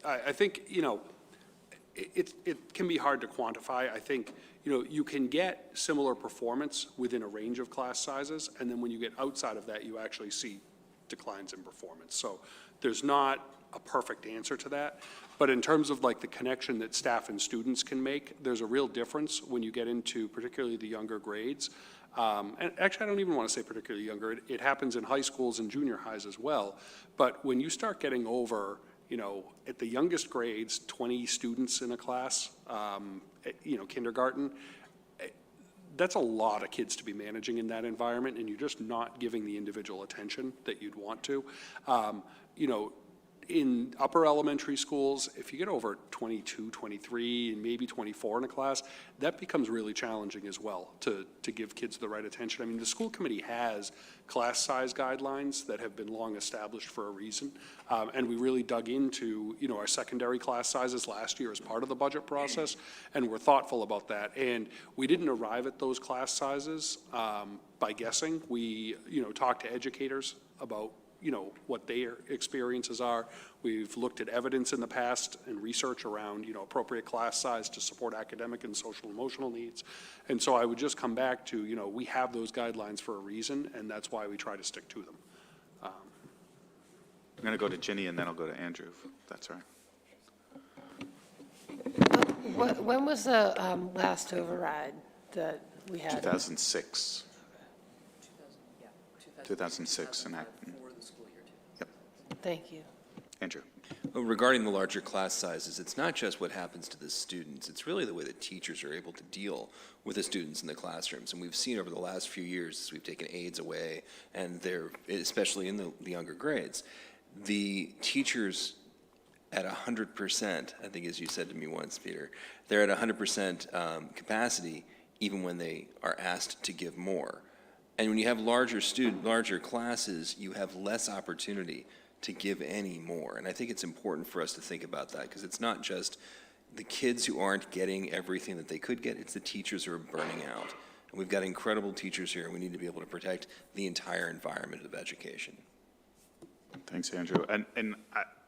I think, it can be hard to quantify. I think, you can get similar performance within a range of class sizes, and then when you get outside of that, you actually see declines in performance. So there's not a perfect answer to that. But in terms of like the connection that staff and students can make, there's a real difference when you get into particularly the younger grades. And actually, I don't even want to say particularly younger. It happens in high schools and junior highs as well. But when you start getting over, at the youngest grades, 20 students in a class, kindergarten, that's a lot of kids to be managing in that environment, and you're just not giving the individual attention that you'd want to. In upper elementary schools, if you get over 22, 23, and maybe 24 in a class, that becomes really challenging as well to give kids the right attention. I mean, the school committee has class size guidelines that have been long established for a reason, and we really dug into, our secondary class sizes last year as part of the budget process, and we're thoughtful about that. And we didn't arrive at those class sizes by guessing. We, talked to educators about what their experiences are. We've looked at evidence in the past and research around, appropriate class size to support academic and social emotional needs. And so I would just come back to, we have those guidelines for a reason, and that's why we try to stick to them. I'm going to go to Ginny, and then I'll go to Andrew, if that's all right. When was the last override that we had? 2006. 2006 in Acton. Yep. Thank you. Andrew. Regarding the larger class sizes, it's not just what happens to the students, it's really the way that teachers are able to deal with the students in the classrooms. And we've seen over the last few years, as we've taken aides away, and they're, especially in the younger grades, the teachers at 100%, I think as you said to me once, Peter, they're at 100% capacity even when they are asked to give more. And when you have larger classes, you have less opportunity to give any more. And I think it's important for us to think about that, because it's not just the kids who aren't getting everything that they could get, it's the teachers who are burning out. And we've got incredible teachers here, and we need to be able to protect the entire environment of education. Thanks, Andrew. And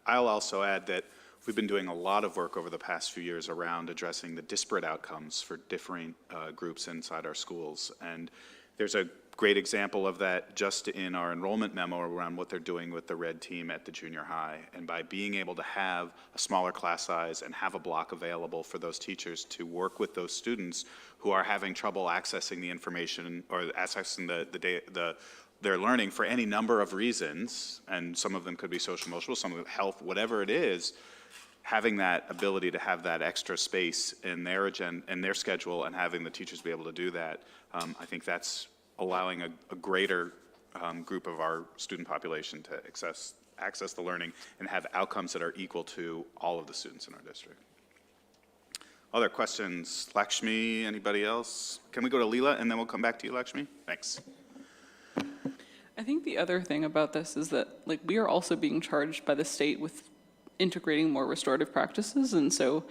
I'll also add that we've been doing a lot of work over the past few years around addressing the disparate outcomes for different groups inside our schools. And there's a great example of that just in our enrollment memo around what they're doing with the red team at the junior high. And by being able to have a smaller class size and have a block available for those teachers to work with those students who are having trouble accessing the information or accessing their learning for any number of reasons, and some of them could be social emotional, some of them health, whatever it is, having that ability to have that extra space in their agenda, in their schedule, and having the teachers be able to do that, I think that's allowing a greater group of our student population to access the learning and have outcomes that are equal to all of the students in our district. Other questions? Lakshmi, anybody else? Can we go to Leela and then we'll come back to you, Lakshmi? Thanks. I think the other thing about this is that, like, we are also being charged by the state with integrating more restorative practices. And so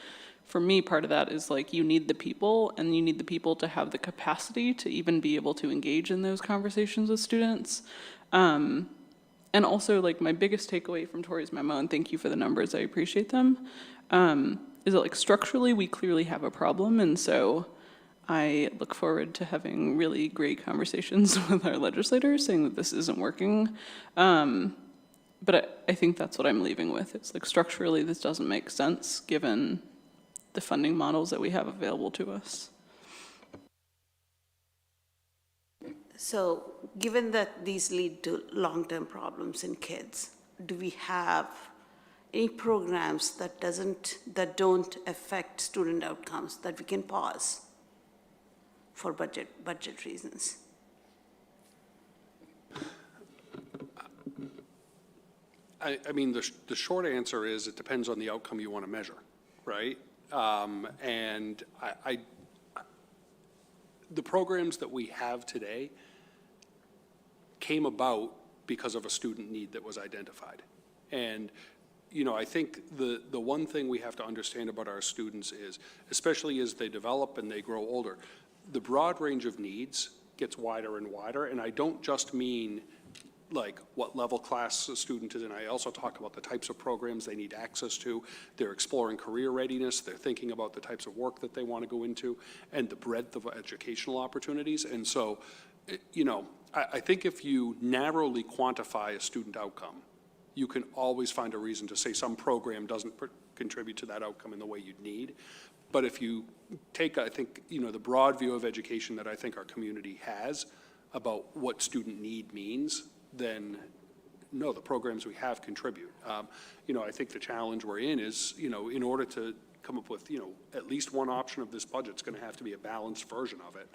for me, part of that is, like, you need the people, and you need the people to have the capacity to even be able to engage in those conversations with students. And also, like, my biggest takeaway from Tori's memo, and thank you for the numbers, I appreciate them, is that, like, structurally we clearly have a problem. And so I look forward to having really great conversations with our legislators saying that this isn't working. But I think that's what I'm leaving with. It's like, structurally this doesn't make sense given the funding models that we have available to us. So given that these lead to long-term problems in kids, do we have any programs that don't affect student outcomes that we can pause for budget reasons? I mean, the short answer is it depends on the outcome you want to measure, right? And the programs that we have today came about because of a student need that was identified. And, you know, I think the one thing we have to understand about our students is, especially as they develop and they grow older, the broad range of needs gets wider and wider. And I don't just mean like what level class a student is in. I also talk about the types of programs they need access to. They're exploring career readiness. They're thinking about the types of work that they want to go into and the breadth of educational opportunities. And so, you know, I think if you narrowly quantify a student outcome, you can always find a reason to say some program doesn't contribute to that outcome in the way you'd need. But if you take, I think, you know, the broad view of education that I think our community has about what student need means, then no, the programs we have contribute. You know, I think the challenge we're in is, you know, in order to come up with, you know, at least one option of this budget, it's going to have to be a balanced version of it.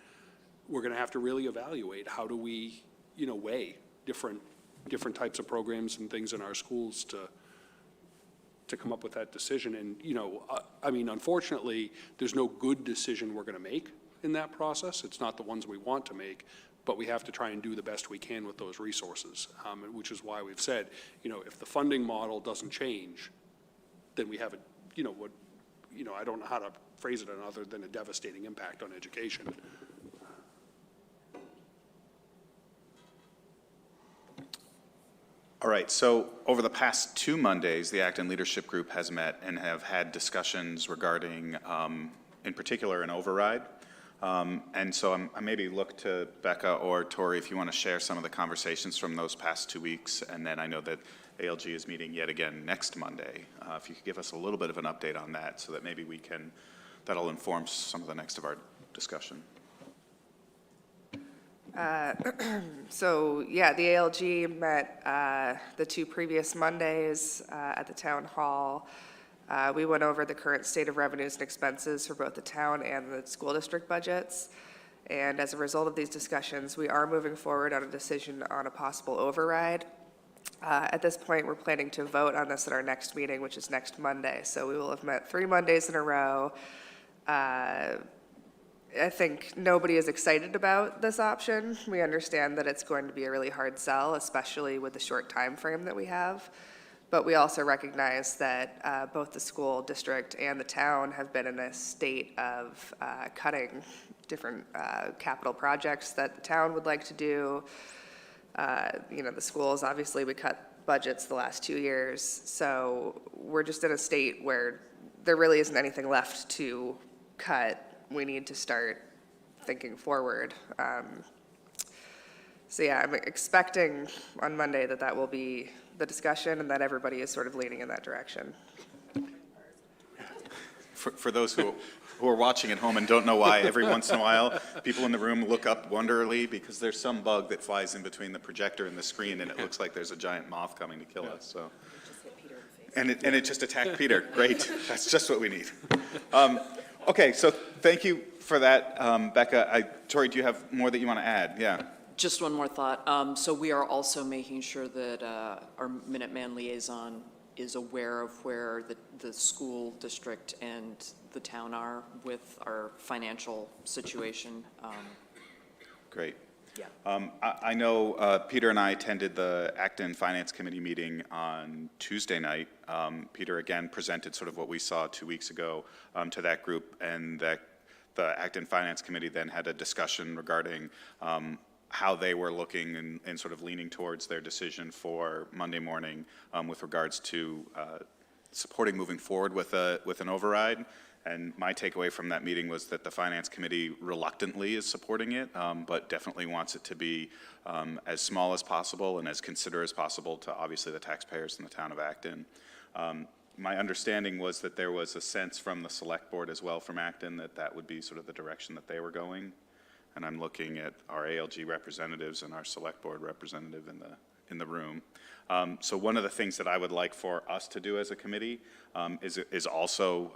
We're going to have to really evaluate how do we, you know, weigh different types of programs and things in our schools to come up with that decision. And, you know, I mean, unfortunately, there's no good decision we're going to make in that process. It's not the ones we want to make, but we have to try and do the best we can with those resources, which is why we've said, you know, if the funding model doesn't change, then we have a, you know, what, you know, I don't know how to phrase it other than a devastating impact on education. All right, so over the past 2 Mondays, the Acton Leadership Group has met and have had discussions regarding, in particular, an override. And so I maybe look to Becca or Tori if you want to share some of the conversations from those past 2 weeks. And then I know that ALG is meeting yet again next Monday. If you could give us a little bit of an update on that so that maybe we can, that'll inform some of the next of our discussion. So, yeah, the ALG met the 2 previous Mondays at the town hall. We went over the current state of revenues and expenses for both the town and the school district budgets. And as a result of these discussions, we are moving forward on a decision on a possible override. At this point, we're planning to vote on this at our next meeting, which is next Monday. So we will have met 3 Mondays in a row. I think nobody is excited about this option. We understand that it's going to be a really hard sell, especially with the short time frame that we have. But we also recognize that both the school district and the town have been in a state of cutting different capital projects that the town would like to do. The schools, obviously, we cut budgets the last 2 years. So we're just in a state where there really isn't anything left to cut. We need to start thinking forward. So yeah, I'm expecting on Monday that will be the discussion and that everybody is sort of leaning in that direction. For those who are watching at home and don't know why, every once in a while, people in the room look up wonderingly because there's some bug that flies in between the projector and the screen, and it looks like there's a giant moth coming to kill us. So, and it just attacked Peter. Great, that's just what we need. Okay, so thank you for that, Becca. Tori, do you have more that you want to add? Yeah. Just one more thought. So we are also making sure that our Minuteman liaison is aware of where the school district and the town are with our financial situation. Great. Yeah. I know Peter and I attended the Acton Finance Committee meeting on Tuesday night. Peter again presented sort of what we saw 2 weeks ago to that group, and that the Acton Finance Committee then had a discussion regarding how they were looking and sort of leaning towards their decision for Monday morning with regards to supporting moving forward with an override. And my takeaway from that meeting was that the Finance Committee reluctantly is supporting it, but definitely wants it to be as small as possible and as considerate as possible to obviously the taxpayers in the town of Acton. My understanding was that there was a sense from the select board as well from Acton that would be sort of the direction that they were going. And I'm looking at our ALG representatives and our select board representative in the room. So one of the things that I would like for us to do as a committee is also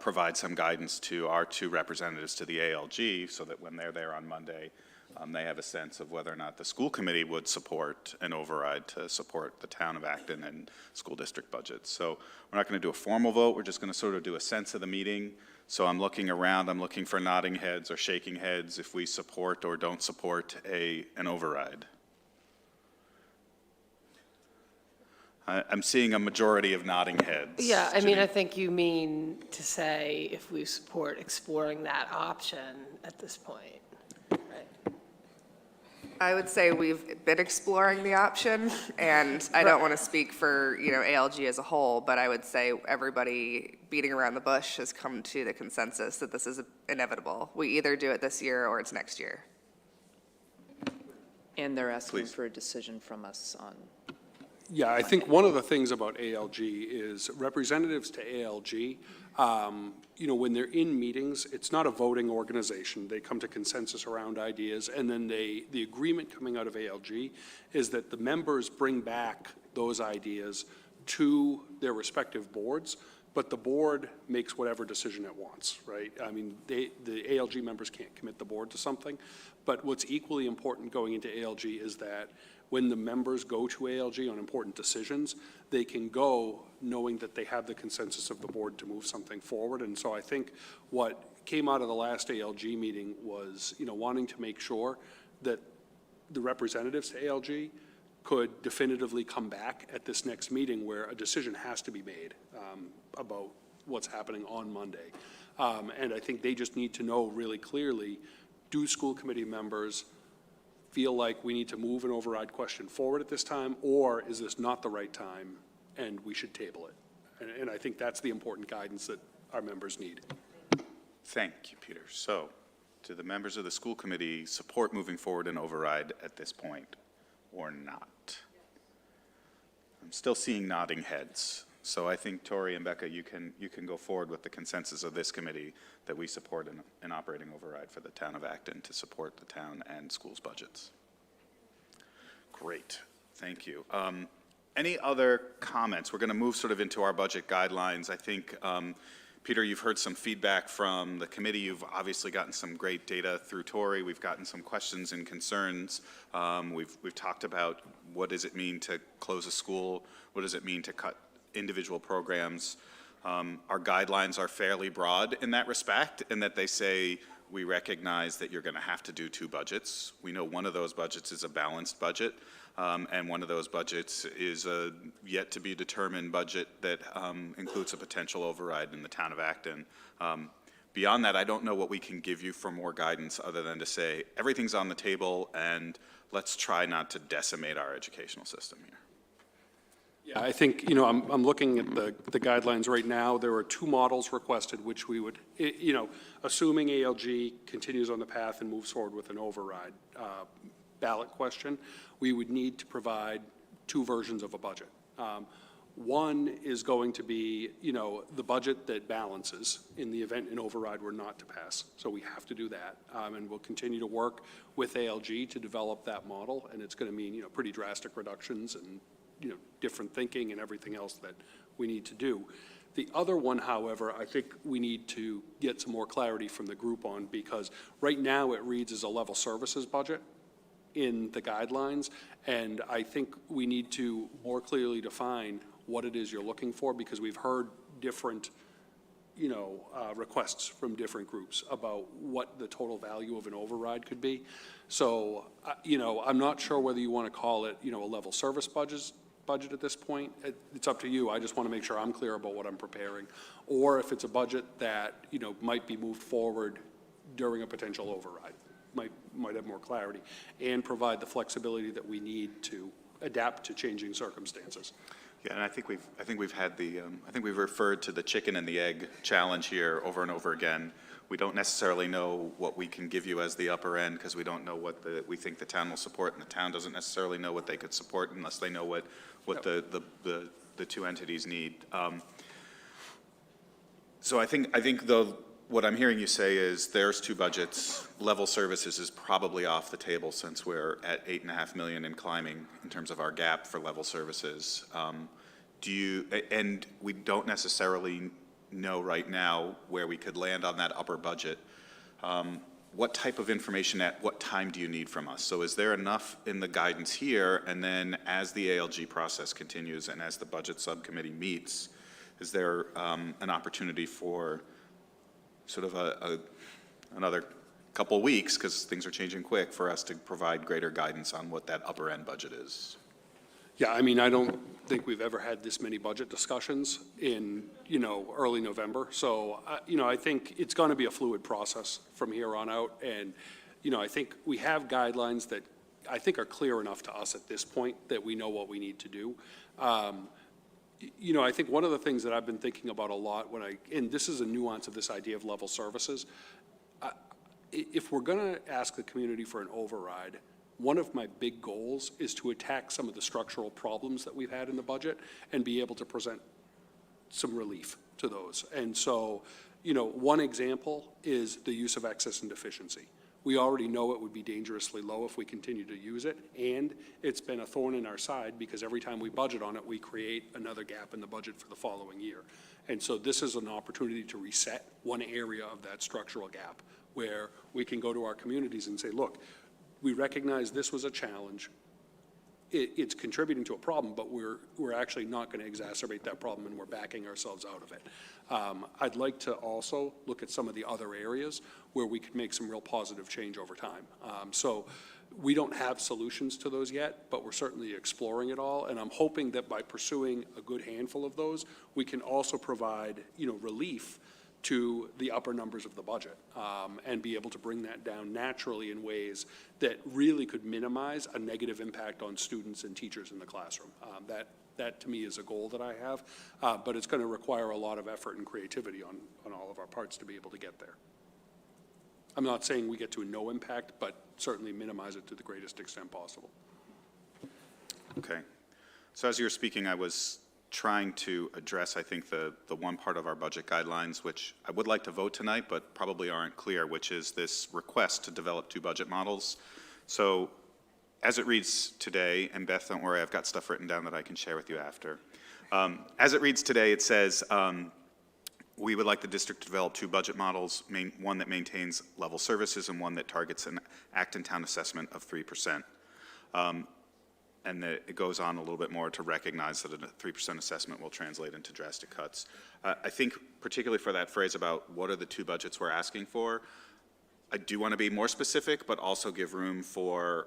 provide some guidance to our 2 representatives to the ALG so that when they're there on Monday, they have a sense of whether or not the school committee would support an override to support the town of Acton and school district budgets. So we're not going to do a formal vote. We're just going to sort of do a sense of the meeting. So I'm looking around. I'm looking for nodding heads or shaking heads if we support or don't support an override. I'm seeing a majority of nodding heads. Yeah, I mean, I think you mean to say if we support exploring that option at this point, right? I would say we've been exploring the option, and I don't want to speak for, ALG as a whole, but I would say everybody beating around the bush has come to the consensus that this is inevitable. We either do it this year or it's next year. And they're asking Please. for a decision from us on. Yeah, I think one of the things about ALG is representatives to ALG, when they're in meetings, it's not a voting organization. They come to consensus around ideas, and then the agreement coming out of ALG is that the members bring back those ideas to their respective boards, but the board makes whatever decision it wants, right? I mean, the ALG members can't commit the board to something, but what's equally important going into ALG is that when the members go to ALG on important decisions, they can go knowing that they have the consensus of the board to move something forward. And so I think what came out of the last ALG meeting was, wanting to make sure that the representatives to ALG could definitively come back at this next meeting where a decision has to be made about what's happening on Monday. And I think they just need to know really clearly, do school committee members feel like we need to move an override question forward at this time, or is this not the right time and we should table it? And I think that's the important guidance that our members need. Thank you, Peter. So, do the members of the school committee support moving forward an override at this point or not? I'm still seeing nodding heads. So I think Tori and Becca, you can go forward with the consensus of this committee that we support an operating override for the town of Acton to support the town and schools' budgets. Great, thank you. Any other comments? We're going to move sort of into our budget guidelines. I think, Peter, you've heard some feedback from the committee. You've obviously gotten some great data through Tori. We've gotten some questions and concerns. We've talked about what does it mean to close a school? What does it mean to cut individual programs? Our guidelines are fairly broad in that respect, in that they say we recognize that you're going to have to do two budgets. We know one of those budgets is a balanced budget, and one of those budgets is a yet to be determined budget that includes a potential override in the town of Acton. Beyond that, I don't know what we can give you for more guidance other than to say everything's on the table and let's try not to decimate our educational system here. Yeah, I think, I'm looking at the guidelines right now. There are two models requested, which we would, assuming ALG continues on the path and moves forward with an override ballot question, we would need to provide two versions of a budget. One is going to be, the budget that balances in the event an override were not to pass. So we have to do that. And we'll continue to work with ALG to develop that model. And it's going to mean, pretty drastic reductions and, different thinking and everything else that we need to do. The other one, however, I think we need to get some more clarity from the group on, because right now it reads as a level services budget in the guidelines, and I think we need to more clearly define what it is you're looking for, because we've heard different requests from different groups about what the total value of an override could be. So, I'm not sure whether you want to call it, a level service budget at this point. It's up to you. I just want to make sure I'm clear about what I'm preparing. Or if it's a budget that, might be moved forward during a potential override, might have more clarity and provide the flexibility that we need to adapt to changing circumstances. Yeah, and I think we've had I think we've referred to the chicken and the egg challenge here over and over again. We don't necessarily know what we can give you as the upper end, because we don't know what we think the town will support, and the town doesn't necessarily know what they could support unless they know what the two entities need. So I think what I'm hearing you say is there's two budgets. Level services is probably off the table since we're at $8.5 million and climbing in terms of our gap for level services. And we don't necessarily know right now where we could land on that upper budget. What type of information at what time do you need from us? So is there enough in the guidance here, and then as the ALG process continues and as the budget subcommittee meets, is there an opportunity for sort of another couple weeks, because things are changing quick, for us to provide greater guidance on what that upper end budget is? Yeah, I don't think we've ever had this many budget discussions in, early November. So, I think it's going to be a fluid process from here on out. And, I think we have guidelines that I think are clear enough to us at this point that we know what we need to do. I think one of the things that I've been thinking about a lot and this is a nuance of this idea of level services, if we're going to ask the community for an override, one of my big goals is to attack some of the structural problems that we've had in the budget and be able to present some relief to those. And so, one example is the use of excess and deficiency. We already know it would be dangerously low if we continue to use it, and it's been a thorn in our side because every time we budget on it, we create another gap in the budget for the following year. And so this is an opportunity to reset one area of that structural gap where we can go to our communities and say, look, we recognize this was a challenge. It's contributing to a problem, but we're actually not going to exacerbate that problem, and we're backing ourselves out of it. I'd like to also look at some of the other areas where we could make some real positive change over time. So we don't have solutions to those yet, but we're certainly exploring it all, and I'm hoping that by pursuing a good handful of those, we can also provide, relief to the upper numbers of the budget and be able to bring that down naturally in ways that really could minimize a negative impact on students and teachers in the classroom. That to me is a goal that I have, but it's going to require a lot of effort and creativity on all of our parts to be able to get there. I'm not saying we get to a no impact, but certainly minimize it to the greatest extent possible. Okay. So as you were speaking, I was trying to address, I think, the one part of our budget guidelines, which I would like to vote tonight, but probably aren't clear, which is this request to develop 2 budget models. So as it reads today, and Beth, don't worry, I've got stuff written down that I can share with you after. As it reads today, it says, we would like the district to develop 2 budget models, one that maintains level services and one that targets an Acton Town assessment of 3%. And it goes on a little bit more to recognize that a 3% assessment will translate into drastic cuts. I think particularly for that phrase about what are the 2 budgets we're asking for, I do want to be more specific, but also give room for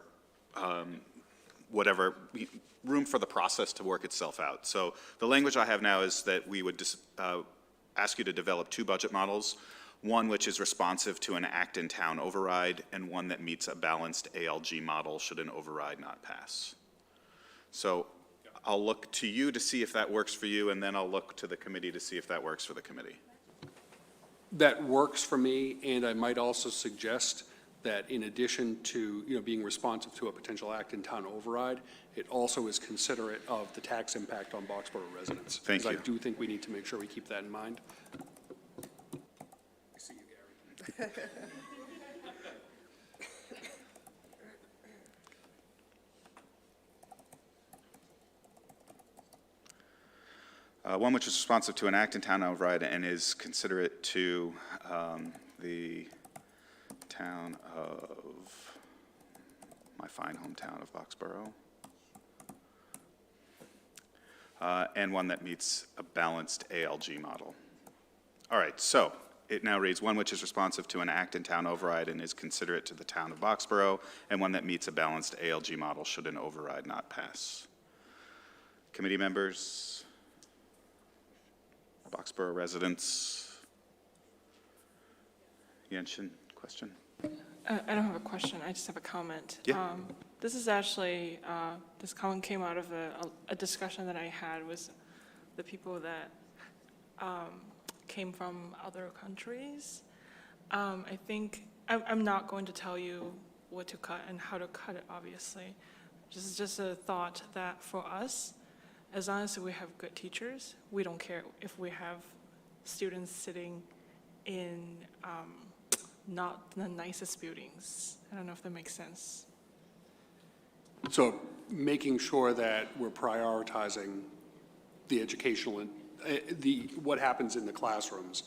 room for the process to work itself out. So the language I have now is that we would ask you to develop 2 budget models, one which is responsive to an Acton Town override and one that meets a balanced ALG model should an override not pass. So I'll look to you to see if that works for you, and then I'll look to the committee to see if that works for the committee. That works for me, and I might also suggest that in addition to, being responsive to a potential Acton Town override, it also is considerate of the tax impact on Boxborough residents. Thank you. I do think we need to make sure we keep that in mind. I see you, Gary. One which is responsive to an Acton Town override and is considerate to the town of, my fine hometown of Boxborough, and one that meets a balanced ALG model. All right, so it now reads one which is responsive to an Acton Town override and is considerate to the town of Boxborough, and one that meets a balanced ALG model should an override not pass. Committee members, Boxborough residents. Shen, question? I don't have a question, I just have a comment. Yeah. This is actually, this comment came out of a discussion that I had with the people that came from other countries. I think, I'm not going to tell you what to cut and how to cut it, obviously. This is just a thought that for us, as long as we have good teachers, we don't care if we have students sitting in not the nicest buildings. I don't know if that makes sense. So making sure that we're prioritizing the educational, what happens in the classrooms.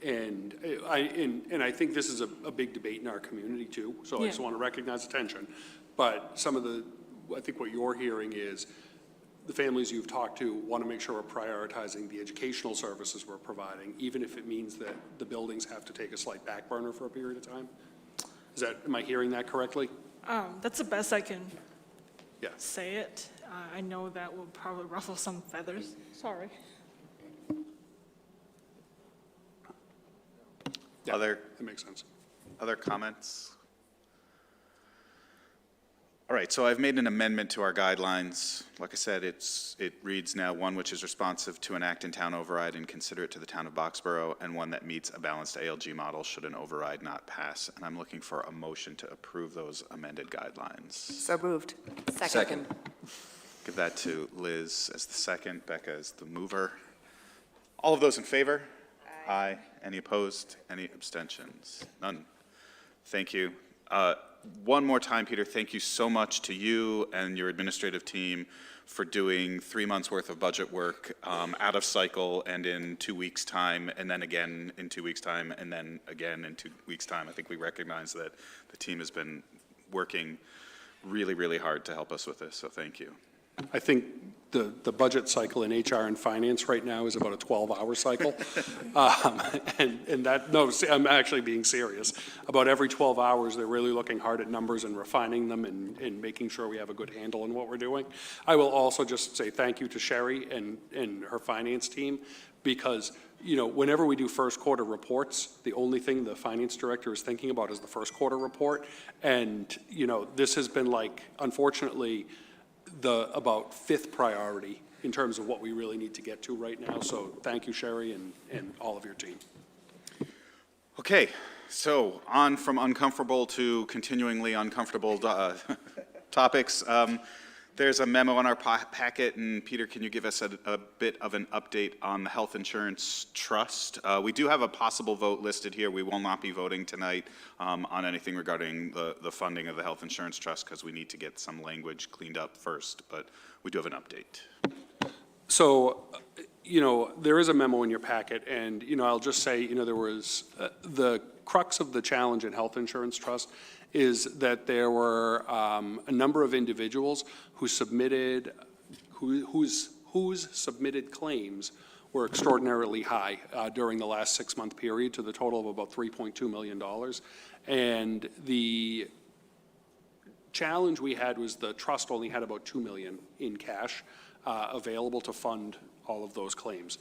And I think this is a big debate in our community too, so I just want to recognize the tension. But I think what you're hearing is the families you've talked to want to make sure we're prioritizing the educational services we're providing, even if it means that the buildings have to take a slight back burner for a period of time. Am I hearing that correctly? That's the best I can Yeah. say it. I know that will probably ruffle some feathers. Sorry. Yeah, that makes sense. Other comments? All right, so I've made an amendment to our guidelines. Like I said, it reads now one which is responsive to an Acton Town override and considerate to the town of Boxborough, and one that meets a balanced ALG model should an override not pass. And I'm looking for a motion to approve those amended guidelines. So moved. Second. Give that to Liz as the second, Becca as the mover. All of those in favor? Aye. Any opposed? Any abstentions? None. Thank you. One more time, Peter, thank you so much to you and your administrative team for doing 3 months worth of budget work out of cycle and in 2 weeks' time, and then again in 2 weeks' time, and then again in 2 weeks' time. I think we recognize that the team has been working really, really hard to help us with this, so thank you. I think the budget cycle in HR and finance right now is about a 12-hour cycle. I'm actually being serious. About every 12 hours, they're really looking hard at numbers and refining them and making sure we have a good handle on what we're doing. I will also just say thank you to Sheri and her finance team, because whenever we do first quarter reports, the only thing the finance director is thinking about is the first quarter report. And, this has been unfortunately, the about 5th priority in terms of what we really need to get to right now. So thank you, Sheri, and all of your team. Okay, so on from uncomfortable to continuingly uncomfortable topics. There's a memo in our packet, and Peter, can you give us a bit of an update on the health insurance trust? We do have a possible vote listed here. We will not be voting tonight on anything regarding the funding of the health insurance trust because we need to get some language cleaned up first, but we do have an update. So, there is a memo in your packet, and, I'll just say, there was the crux of the challenge in health insurance trust is that there were a number of individuals who submitted, whose submitted claims were extraordinarily high during the last 6-month period to the total of about $3.2 million. And the challenge we had was the trust only had about $2 million in cash available to fund all of those claims.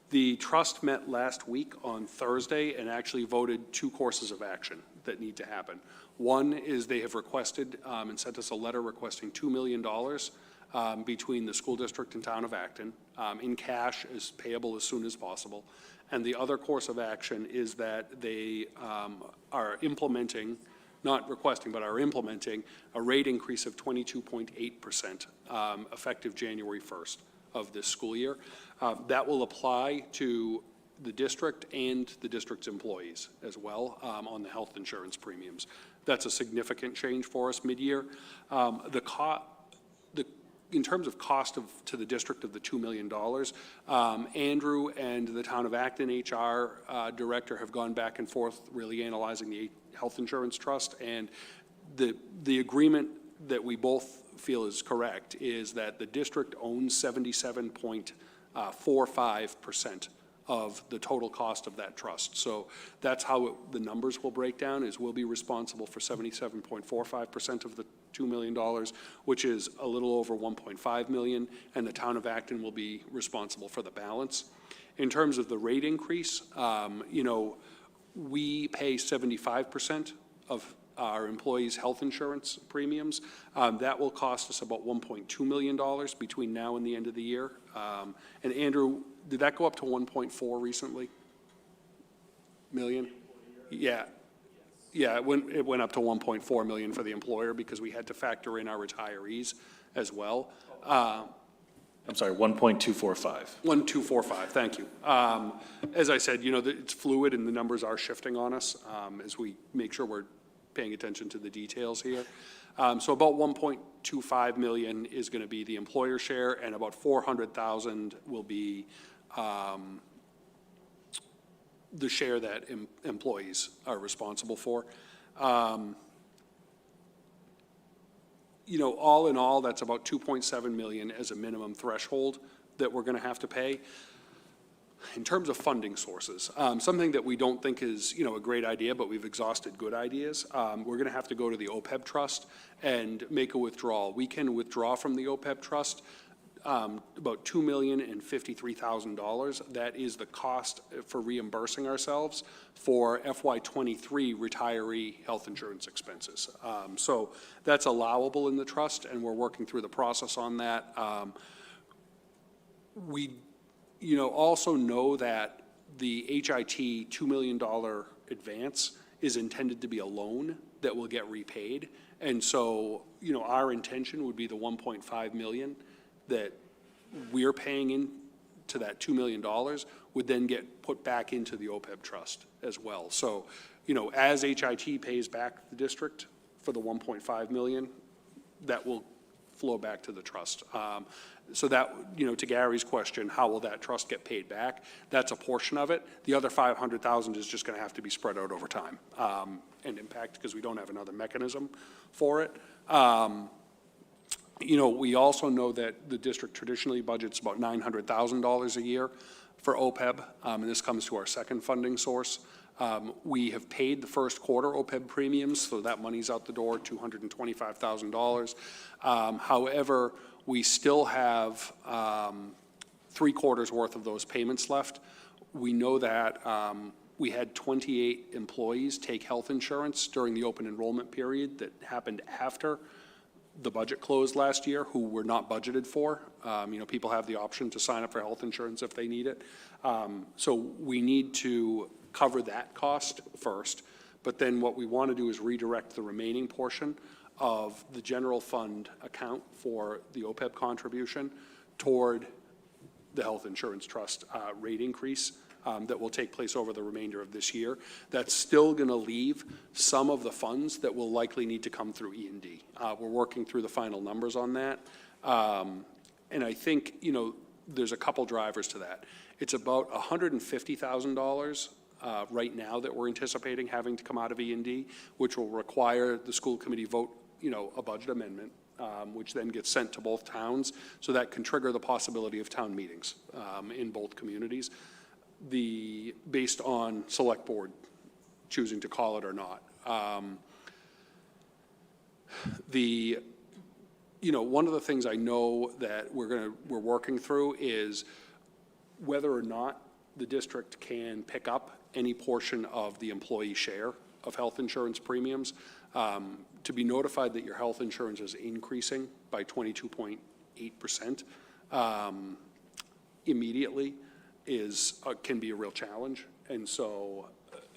The trust met last week on Thursday and actually voted 2 courses of action that need to happen. One is they have requested and sent us a letter requesting $2 million between the school district and town of Acton in cash as payable as soon as possible. And the other course of action is that they are implementing, not requesting, but are implementing a rate increase of 22.8% effective January 1st of this school year. That will apply to the district and the district's employees as well on the health insurance premiums. That's a significant change for us mid-year. In terms of cost to the district of the $2 million, Andrew and the town of Acton HR director have gone back and forth really analyzing the health insurance trust, and the agreement that we both feel is correct is that the district owns 77.45% of the total cost of that trust. So that's how the numbers will break down, is we'll be responsible for 77.45% of the $2 million, which is a little over $1.5 million, and the town of Acton will be responsible for the balance. In terms of the rate increase, we pay 75% of our employees' health insurance premiums. That will cost us about $1.2 million between now and the end of the year. And Andrew, did that go up to 1.4 recently? Million? Yeah. Yeah, it went up to 1.4 million for the employer because we had to factor in our retirees as well. I'm sorry, 1.245. 1.245, thank you. As I said, it's fluid and the numbers are shifting on us as we make sure we're paying attention to the details here. So about 1.25 million is going to be the employer share, and about 400,000 will be the share that employees are responsible for. All in all, that's about 2.7 million as a minimum threshold that we're going to have to pay. In terms of funding sources, something that we don't think is, a great idea, but we've exhausted good ideas, we're going to have to go to the OPEB trust and make a withdrawal. We can withdraw from the OPEB trust about $2,053,000. That is the cost for reimbursing ourselves for FY23 retiree health insurance expenses. So that's allowable in the trust, and we're working through the process on that. We also know that the HIT $2 million advance is intended to be a loan that will get repaid. And so, our intention would be the 1.5 million that we're paying into that $2 million would then get put back into the OPEB trust as well. So, as HIT pays back the district for the 1.5 million, that will flow back to the trust. So that, to Gary's question, how will that trust get paid back? That's a portion of it. The other 500,000 is just going to have to be spread out over time and impact because we don't have another mechanism for it. We also know that the district traditionally budgets about $900,000 a year for OPEB, and this comes to our second funding source. We have paid the first quarter OPEB premiums, so that money's out the door, $225,000. However, we still have 3 quarters worth of those payments left. We know that we had 28 employees take health insurance during the open enrollment period that happened after the budget closed last year who were not budgeted for. People have the option to sign up for health insurance if they need it. So we need to cover that cost first, but then what we want to do is redirect the remaining portion of the general fund account for the OPEB contribution toward the health insurance trust rate increase that will take place over the remainder of this year. That's still going to leave some of the funds that will likely need to come through E&D. We're working through the final numbers on that. And I think, you know, there's a couple drivers to that. It's about $150,000 right now that we're anticipating having to come out of E&D, which will require the school committee vote, you know, a budget amendment, which then gets sent to both towns. So that can trigger the possibility of town meetings in both communities, based on select board choosing to call it or not. You know, one of the things I know that we're working through is whether or not the district can pick up any portion of the employee share of health insurance premiums. To be notified that your health insurance is increasing by 22.8% immediately can be a real challenge. And so,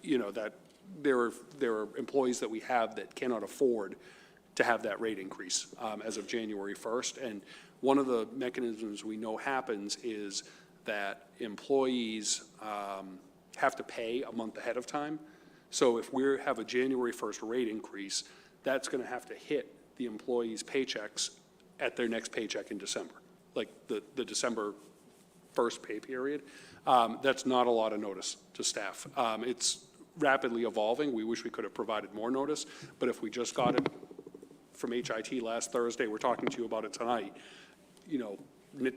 you know, that there are employees that we have that cannot afford to have that rate increase as of January 1st. And one of the mechanisms we know happens is that employees have to pay a month ahead of time. So if we have a January 1st rate increase, that's going to have to hit the employees' paychecks at their next paycheck in December, like the December 1st pay period. That's not a lot of notice to staff. It's rapidly evolving. We wish we could have provided more notice, but if we just got it from HIT last Thursday, we're talking to you about it tonight, you know,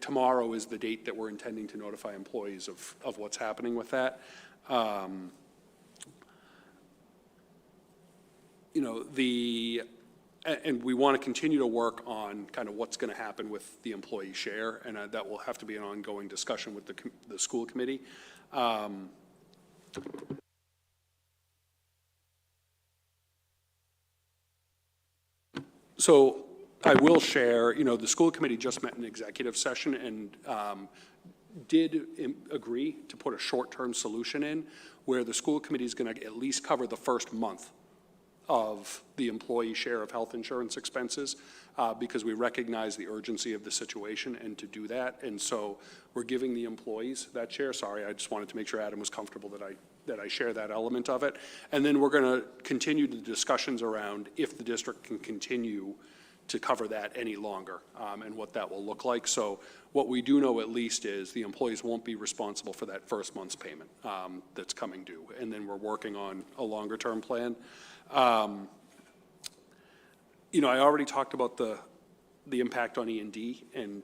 tomorrow is the date that we're intending to notify employees of what's happening with that. You know, and we want to continue to work on kind of what's going to happen with the employee share, and that will have to be an ongoing discussion with the school committee. So I will share, you know, the school committee just met in executive session and did agree to put a short-term solution in where the school committee is going to at least cover the first month of the employee share of health insurance expenses because we recognize the urgency of the situation and to do that. And so we're giving the employees that share. Sorry, I just wanted to make sure Adam was comfortable that I share that element of it. And then we're going to continue the discussions around if the district can continue to cover that any longer and what that will look like. So what we do know at least is the employees won't be responsible for that first month's payment that's coming due. And then we're working on a longer term plan. You know, I already talked about the impact on E&D and,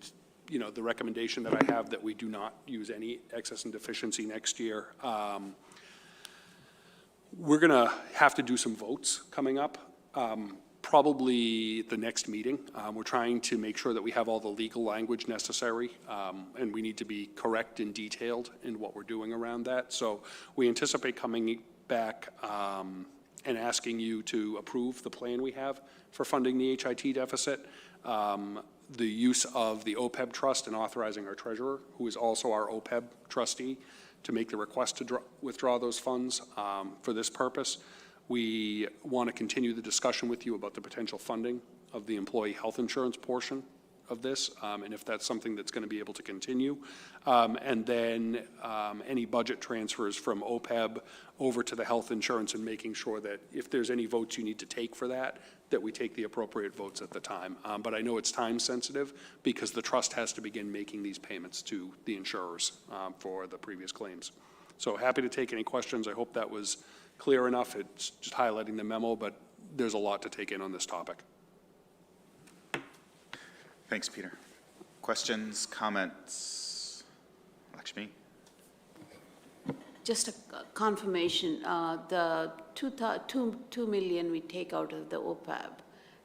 you know, the recommendation that I have that we do not use any excess and deficiency next year. We're going to have to do some votes coming up, probably the next meeting. We're trying to make sure that we have all the legal language necessary, and we need to be correct and detailed in what we're doing around that. So we anticipate coming back and asking you to approve the plan we have for funding the HIT deficit, the use of the OPEB trust and authorizing our treasurer, who is also our OPEB trustee, to make the request to withdraw those funds for this purpose. We want to continue the discussion with you about the potential funding of the employee health insurance portion of this, and if that's something that's going to be able to continue. And then any budget transfers from OPEB over to the health insurance and making sure that if there's any votes you need to take for that, that we take the appropriate votes at the time. But I know it's time sensitive because the trust has to begin making these payments to the insurers for the previous claims. So happy to take any questions. I hope that was clear enough. It's just highlighting the memo, but there's a lot to take in on this topic. Thanks, Peter. Questions, comments? Lakshmi? Just a confirmation, the 2 million we take out of the OPEB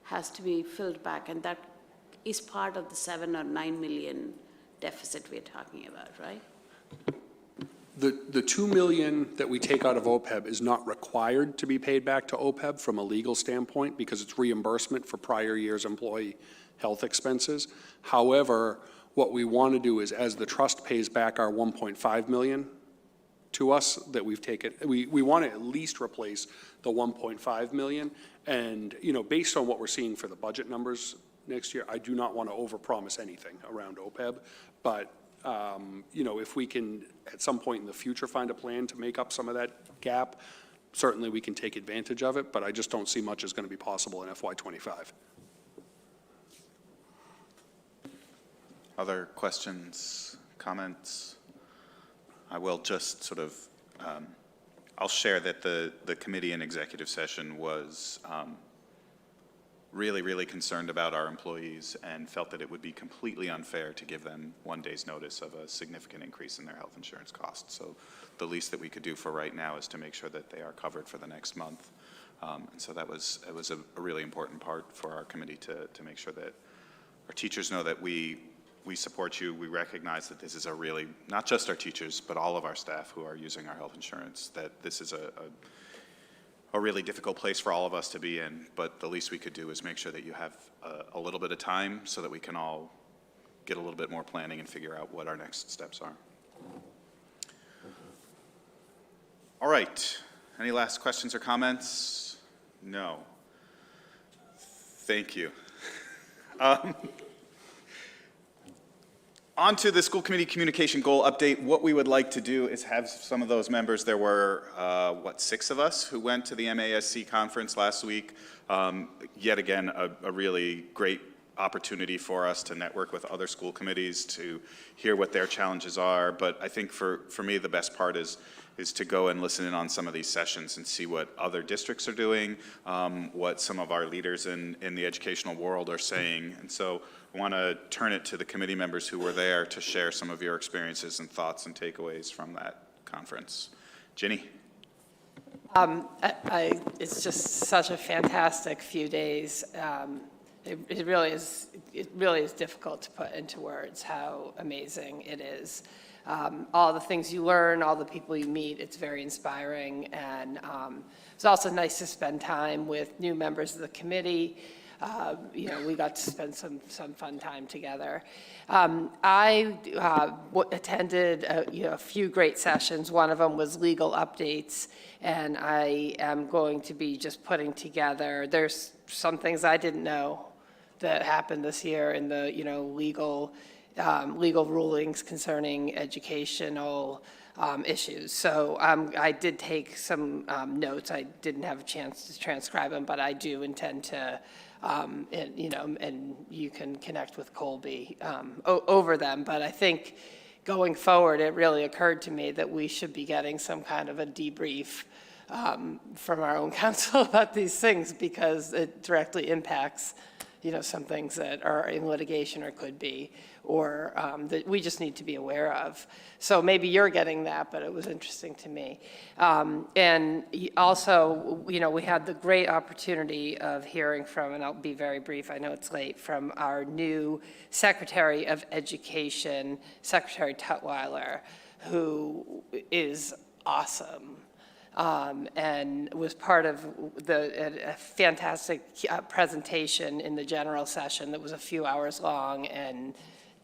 has to be filled back, and that is part of the 7 or 9 million deficit we're talking about, right? The 2 million that we take out of OPEB is not required to be paid back to OPEB from a legal standpoint because it's reimbursement for prior year's employee health expenses. However, what we want to do is as the trust pays back our 1.5 million to us that we've taken. We want to at least replace the 1.5 million. And, you know, based on what we're seeing for the budget numbers next year, I do not want to overpromise anything around OPEB. But, you know, if we can at some point in the future find a plan to make up some of that gap, certainly we can take advantage of it. But I just don't see much is going to be possible in FY25. Other questions, comments? I will just sort of, I'll share that the committee in executive session was really, really concerned about our employees and felt that it would be completely unfair to give them 1 day's notice of a significant increase in their health insurance costs. So the least that we could do for right now is to make sure that they are covered for the next month. And so it was a really important part for our committee to make sure that our teachers know that we support you. We recognize that this is a really, not just our teachers, but all of our staff who are using our health insurance, that this is a really difficult place for all of us to be in, but the least we could do is make sure that you have a little bit of time so that we can all get a little bit more planning and figure out what our next steps are. All right, any last questions or comments? No. Thank you. On to the school committee communication goal update. What we would like to do is have some of those members. There were, 6 of us who went to the MASC conference last week. Yet again, a really great opportunity for us to network with other school committees, to hear what their challenges are. But I think for me, the best part is to go and listen in on some of these sessions and see what other districts are doing, what some of our leaders in the educational world are saying. And so I want to turn it to the committee members who were there to share some of your experiences and thoughts and takeaways from that conference. Ginny? It's just such a fantastic few days. It really is difficult to put into words how amazing it is. All the things you learn, all the people you meet, it's very inspiring. And it's also nice to spend time with new members of the committee. You know, we got to spend some fun time together. I attended a few great sessions. One of them was legal updates, and I am going to be just putting together, there's some things I didn't know that happened this year in the, legal rulings concerning educational issues. So I did take some notes. I didn't have a chance to transcribe them, but I do intend to, and you can connect with Colby over them. But I think going forward, it really occurred to me that we should be getting some kind of a debrief from our own council about these things, because it directly impacts some things that are in litigation or could be, or that we just need to be aware of. So maybe you're getting that, but it was interesting to me. And also, we had the great opportunity of hearing from, and I'll be very brief, I know it's late, from our new Secretary of Education, Secretary Tutwiler, who is awesome. And was part of a fantastic presentation in the general session that was a few hours long and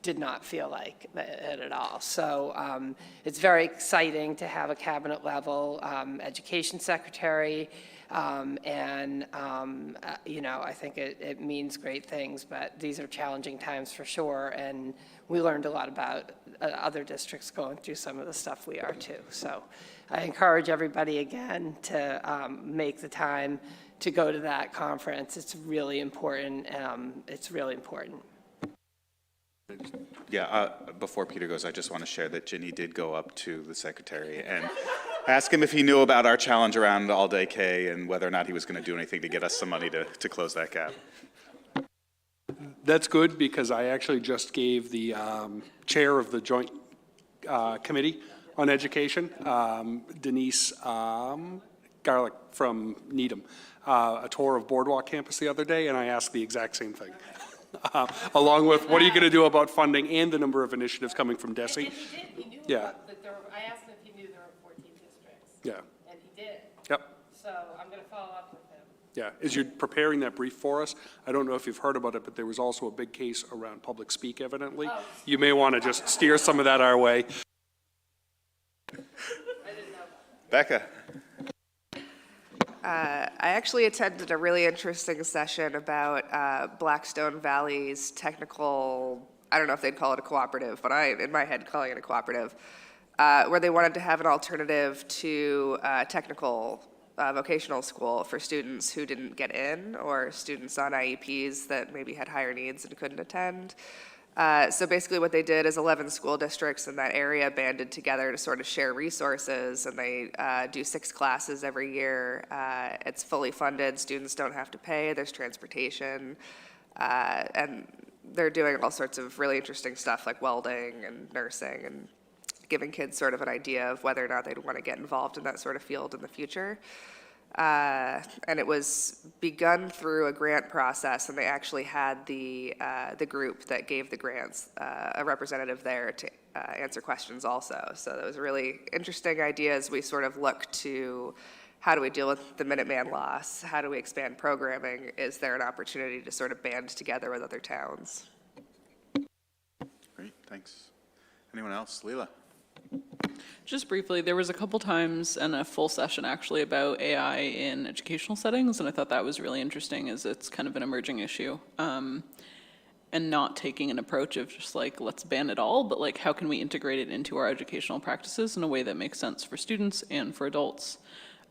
did not feel like it at all. So it's very exciting to have a cabinet level education secretary. And I think it means great things, but these are challenging times for sure. And we learned a lot about other districts going through some of the stuff we are too. So I encourage everybody again to make the time to go to that conference. It's really important. It's really important. Yeah, before Peter goes, I just want to share that Ginny did go up to the secretary and ask him if he knew about our challenge around all-day K and whether or not he was going to do anything to get us some money to close that gap. That's good, because I actually just gave the chair of the joint committee on education, Denise Garlick from Needham, a tour of Boardwalk campus the other day, and I asked the exact same thing. Along with, what are you going to do about funding and the number of initiatives coming from DESE? And he did. He knew that there were, I asked him if he knew there were 14 districts. Yeah. And he did. Yep. So I'm going to follow up with him. Yeah. As you're preparing that brief for us, I don't know if you've heard about it, but there was also a big case around public speak, evidently. You may want to just steer some of that our way. Becca? I actually attended a really interesting session about Blackstone Valley's technical, I don't know if they'd call it a cooperative, but in my head, calling it a cooperative, where they wanted to have an alternative to technical vocational school for students who didn't get in, or students on IEPs that maybe had higher needs and couldn't attend. So basically what they did is 11 school districts in that area banded together to sort of share resources, and they do 6 classes every year. It's fully funded, students don't have to pay, there's transportation, and they're doing all sorts of really interesting stuff like welding and nursing and giving kids sort of an idea of whether or not they'd want to get involved in that sort of field in the future. And it was begun through a grant process, and they actually had the group that gave the grants, a representative there to answer questions also. So that was a really interesting idea as we sort of look to how do we deal with the Minuteman loss? How do we expand programming? Is there an opportunity to sort of band together with other towns? Great, thanks. Anyone else? Leela? Just briefly, there was a couple times and a full session actually about AI in educational settings, and I thought that was really interesting as it's kind of an emerging issue. And not taking an approach of just like, let's ban it all, but like, how can we integrate it into our educational practices in a way that makes sense for students and for adults?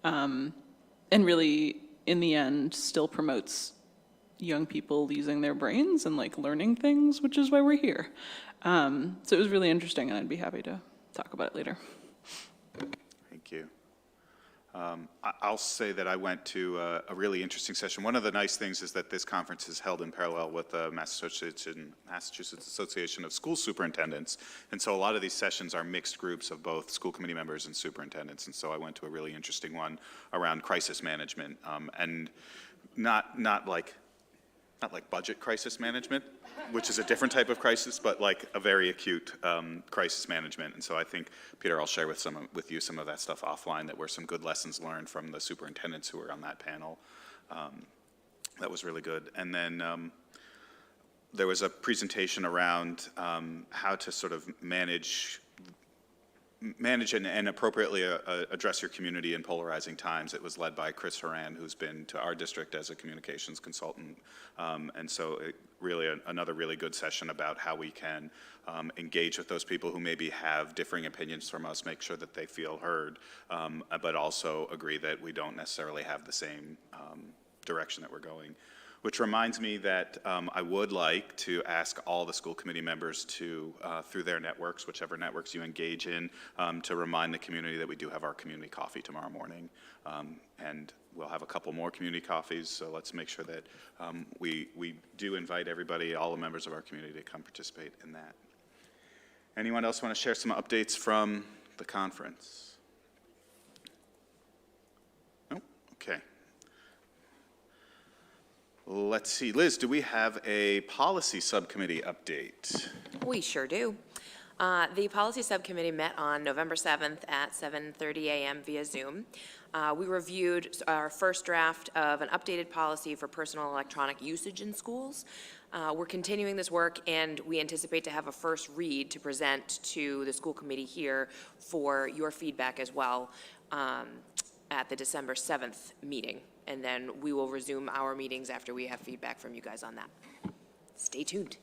And really, in the end, still promotes young people using their brains and like learning things, which is why we're here. So it was really interesting, and I'd be happy to talk about it later. Thank you. I'll say that I went to a really interesting session. One of the nice things is that this conference is held in parallel with the Massachusetts Association of School Superintendents, and so a lot of these sessions are mixed groups of both school committee members and superintendents, and so I went to a really interesting one around crisis management, and not like budget crisis management, which is a different type of crisis, but like a very acute crisis management. And so I think, Peter, I'll share with you some of that stuff offline that were some good lessons learned from the superintendents who were on that panel. That was really good. And then there was a presentation around how to sort of manage and appropriately address your community in polarizing times. It was led by Chris Horan, who's been to our district as a communications consultant. And so another really good session about how we can engage with those people who maybe have differing opinions from us, make sure that they feel heard, but also agree that we don't necessarily have the same direction that we're going. Which reminds me that I would like to ask all the school committee members to, through their networks, whichever networks you engage in, to remind the community that we do have our community coffee tomorrow morning. And we'll have a couple more community coffees, so let's make sure that we do invite everybody, all the members of our community, to come participate in that. Anyone else want to share some updates from the conference? No? Okay. Let's see, Liz, do we have a policy subcommittee update? We sure do. The policy subcommittee met on November 7th at 7:30 a.m. via Zoom. We reviewed our first draft of an updated policy for personal electronic usage in schools. We're continuing this work, and we anticipate to have a first read to present to the school committee here for your feedback as well at the December 7th meeting. And then we will resume our meetings after we have feedback from you guys on that. Stay tuned.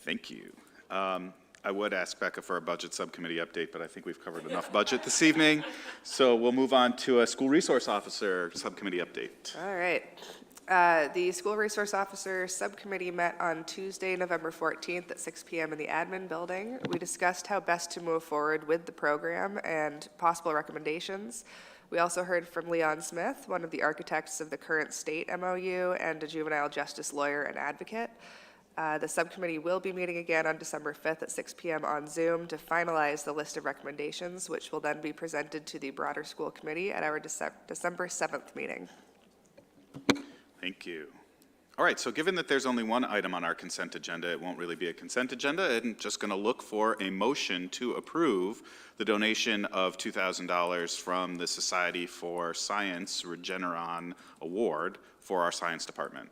Thank you. I would ask Becca for a budget subcommittee update, but I think we've covered enough budget this evening. So we'll move on to a school resource officer subcommittee update. All right. The School Resource Officer Subcommittee met on Tuesday, November 14th at 6 p.m. in the admin building. We discussed how best to move forward with the program and possible recommendations. We also heard from Leon Smith, one of the architects of the current state MOU, and a juvenile justice lawyer and advocate. The subcommittee will be meeting again on December 5th at 6 p.m. on Zoom to finalize the list of recommendations, which will then be presented to the broader school committee at our December 7th meeting. Thank you. All right, so given that there's only one item on our consent agenda, it won't really be a consent agenda. I'm just going to look for a motion to approve the donation of $2,000 from the Society for Science Regeneron Award for our science department.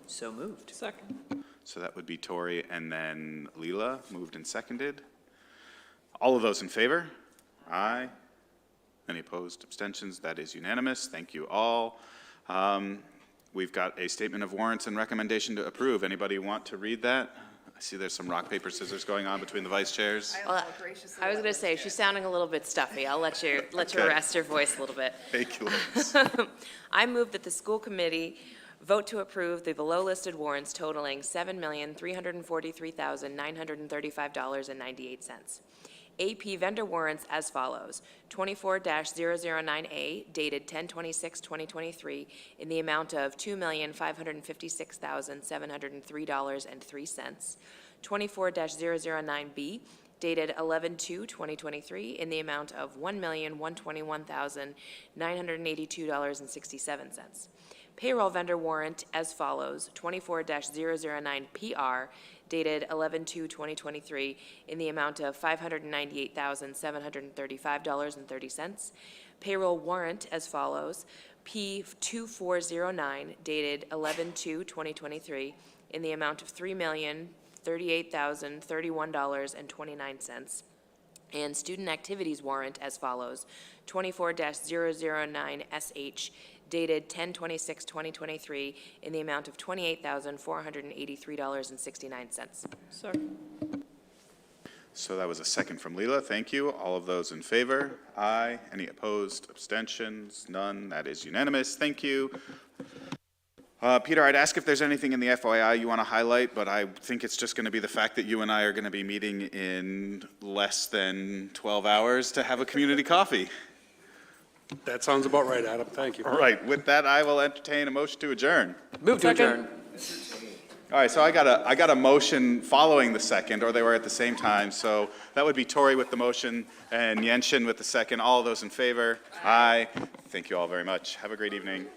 So moved. Second. So that would be Tori and then Leela, moved and seconded. All of those in favor? Aye. Any opposed? Abstentions? That is unanimous. Thank you all. We've got a statement of warrants and recommendation to approve. Anybody want to read that? I see there's some rock, paper, scissors going on between the vice chairs. Well, I was going to say, she's sounding a little bit stuffy. I'll let you Okay. rest your voice a little bit. Thank you, ladies. I move that the school committee vote to approve the below-listed warrants totaling $7,343,935.98. AP vendor warrants as follows: 24-009A dated 10/26/2023 in the amount of $2,556,703.03. 24-009B dated 11/2/2023 in the amount of $1,121,982.67. Payroll vendor warrant as follows: 24-009PR dated 11/2/2023 in the amount of $598,735.30. Payroll warrant as follows: P2409 dated 11/2/2023 in the amount of $3,038,031.29. And student activities warrant as follows: 24-009SH dated 10/26/2023 in the amount of $28,483.69. Second. So that was a second from Leela. Thank you. All of those in favor? Aye. Any opposed? Abstentions? None. That is unanimous. Thank you. Peter, I'd ask if there's anything in the FYI you want to highlight, but I think it's just going to be the fact that you and I are going to be meeting in less than 12 hours to have a community coffee. That sounds about right, Adam. Thank you. All right. With that, I will entertain a motion to adjourn. Move to adjourn. All right, so I got a motion following the second, or they were at the same time. So that would be Tori with the motion and Yenshin with the second. All of those in favor? Aye. Thank you all very much. Have a great evening.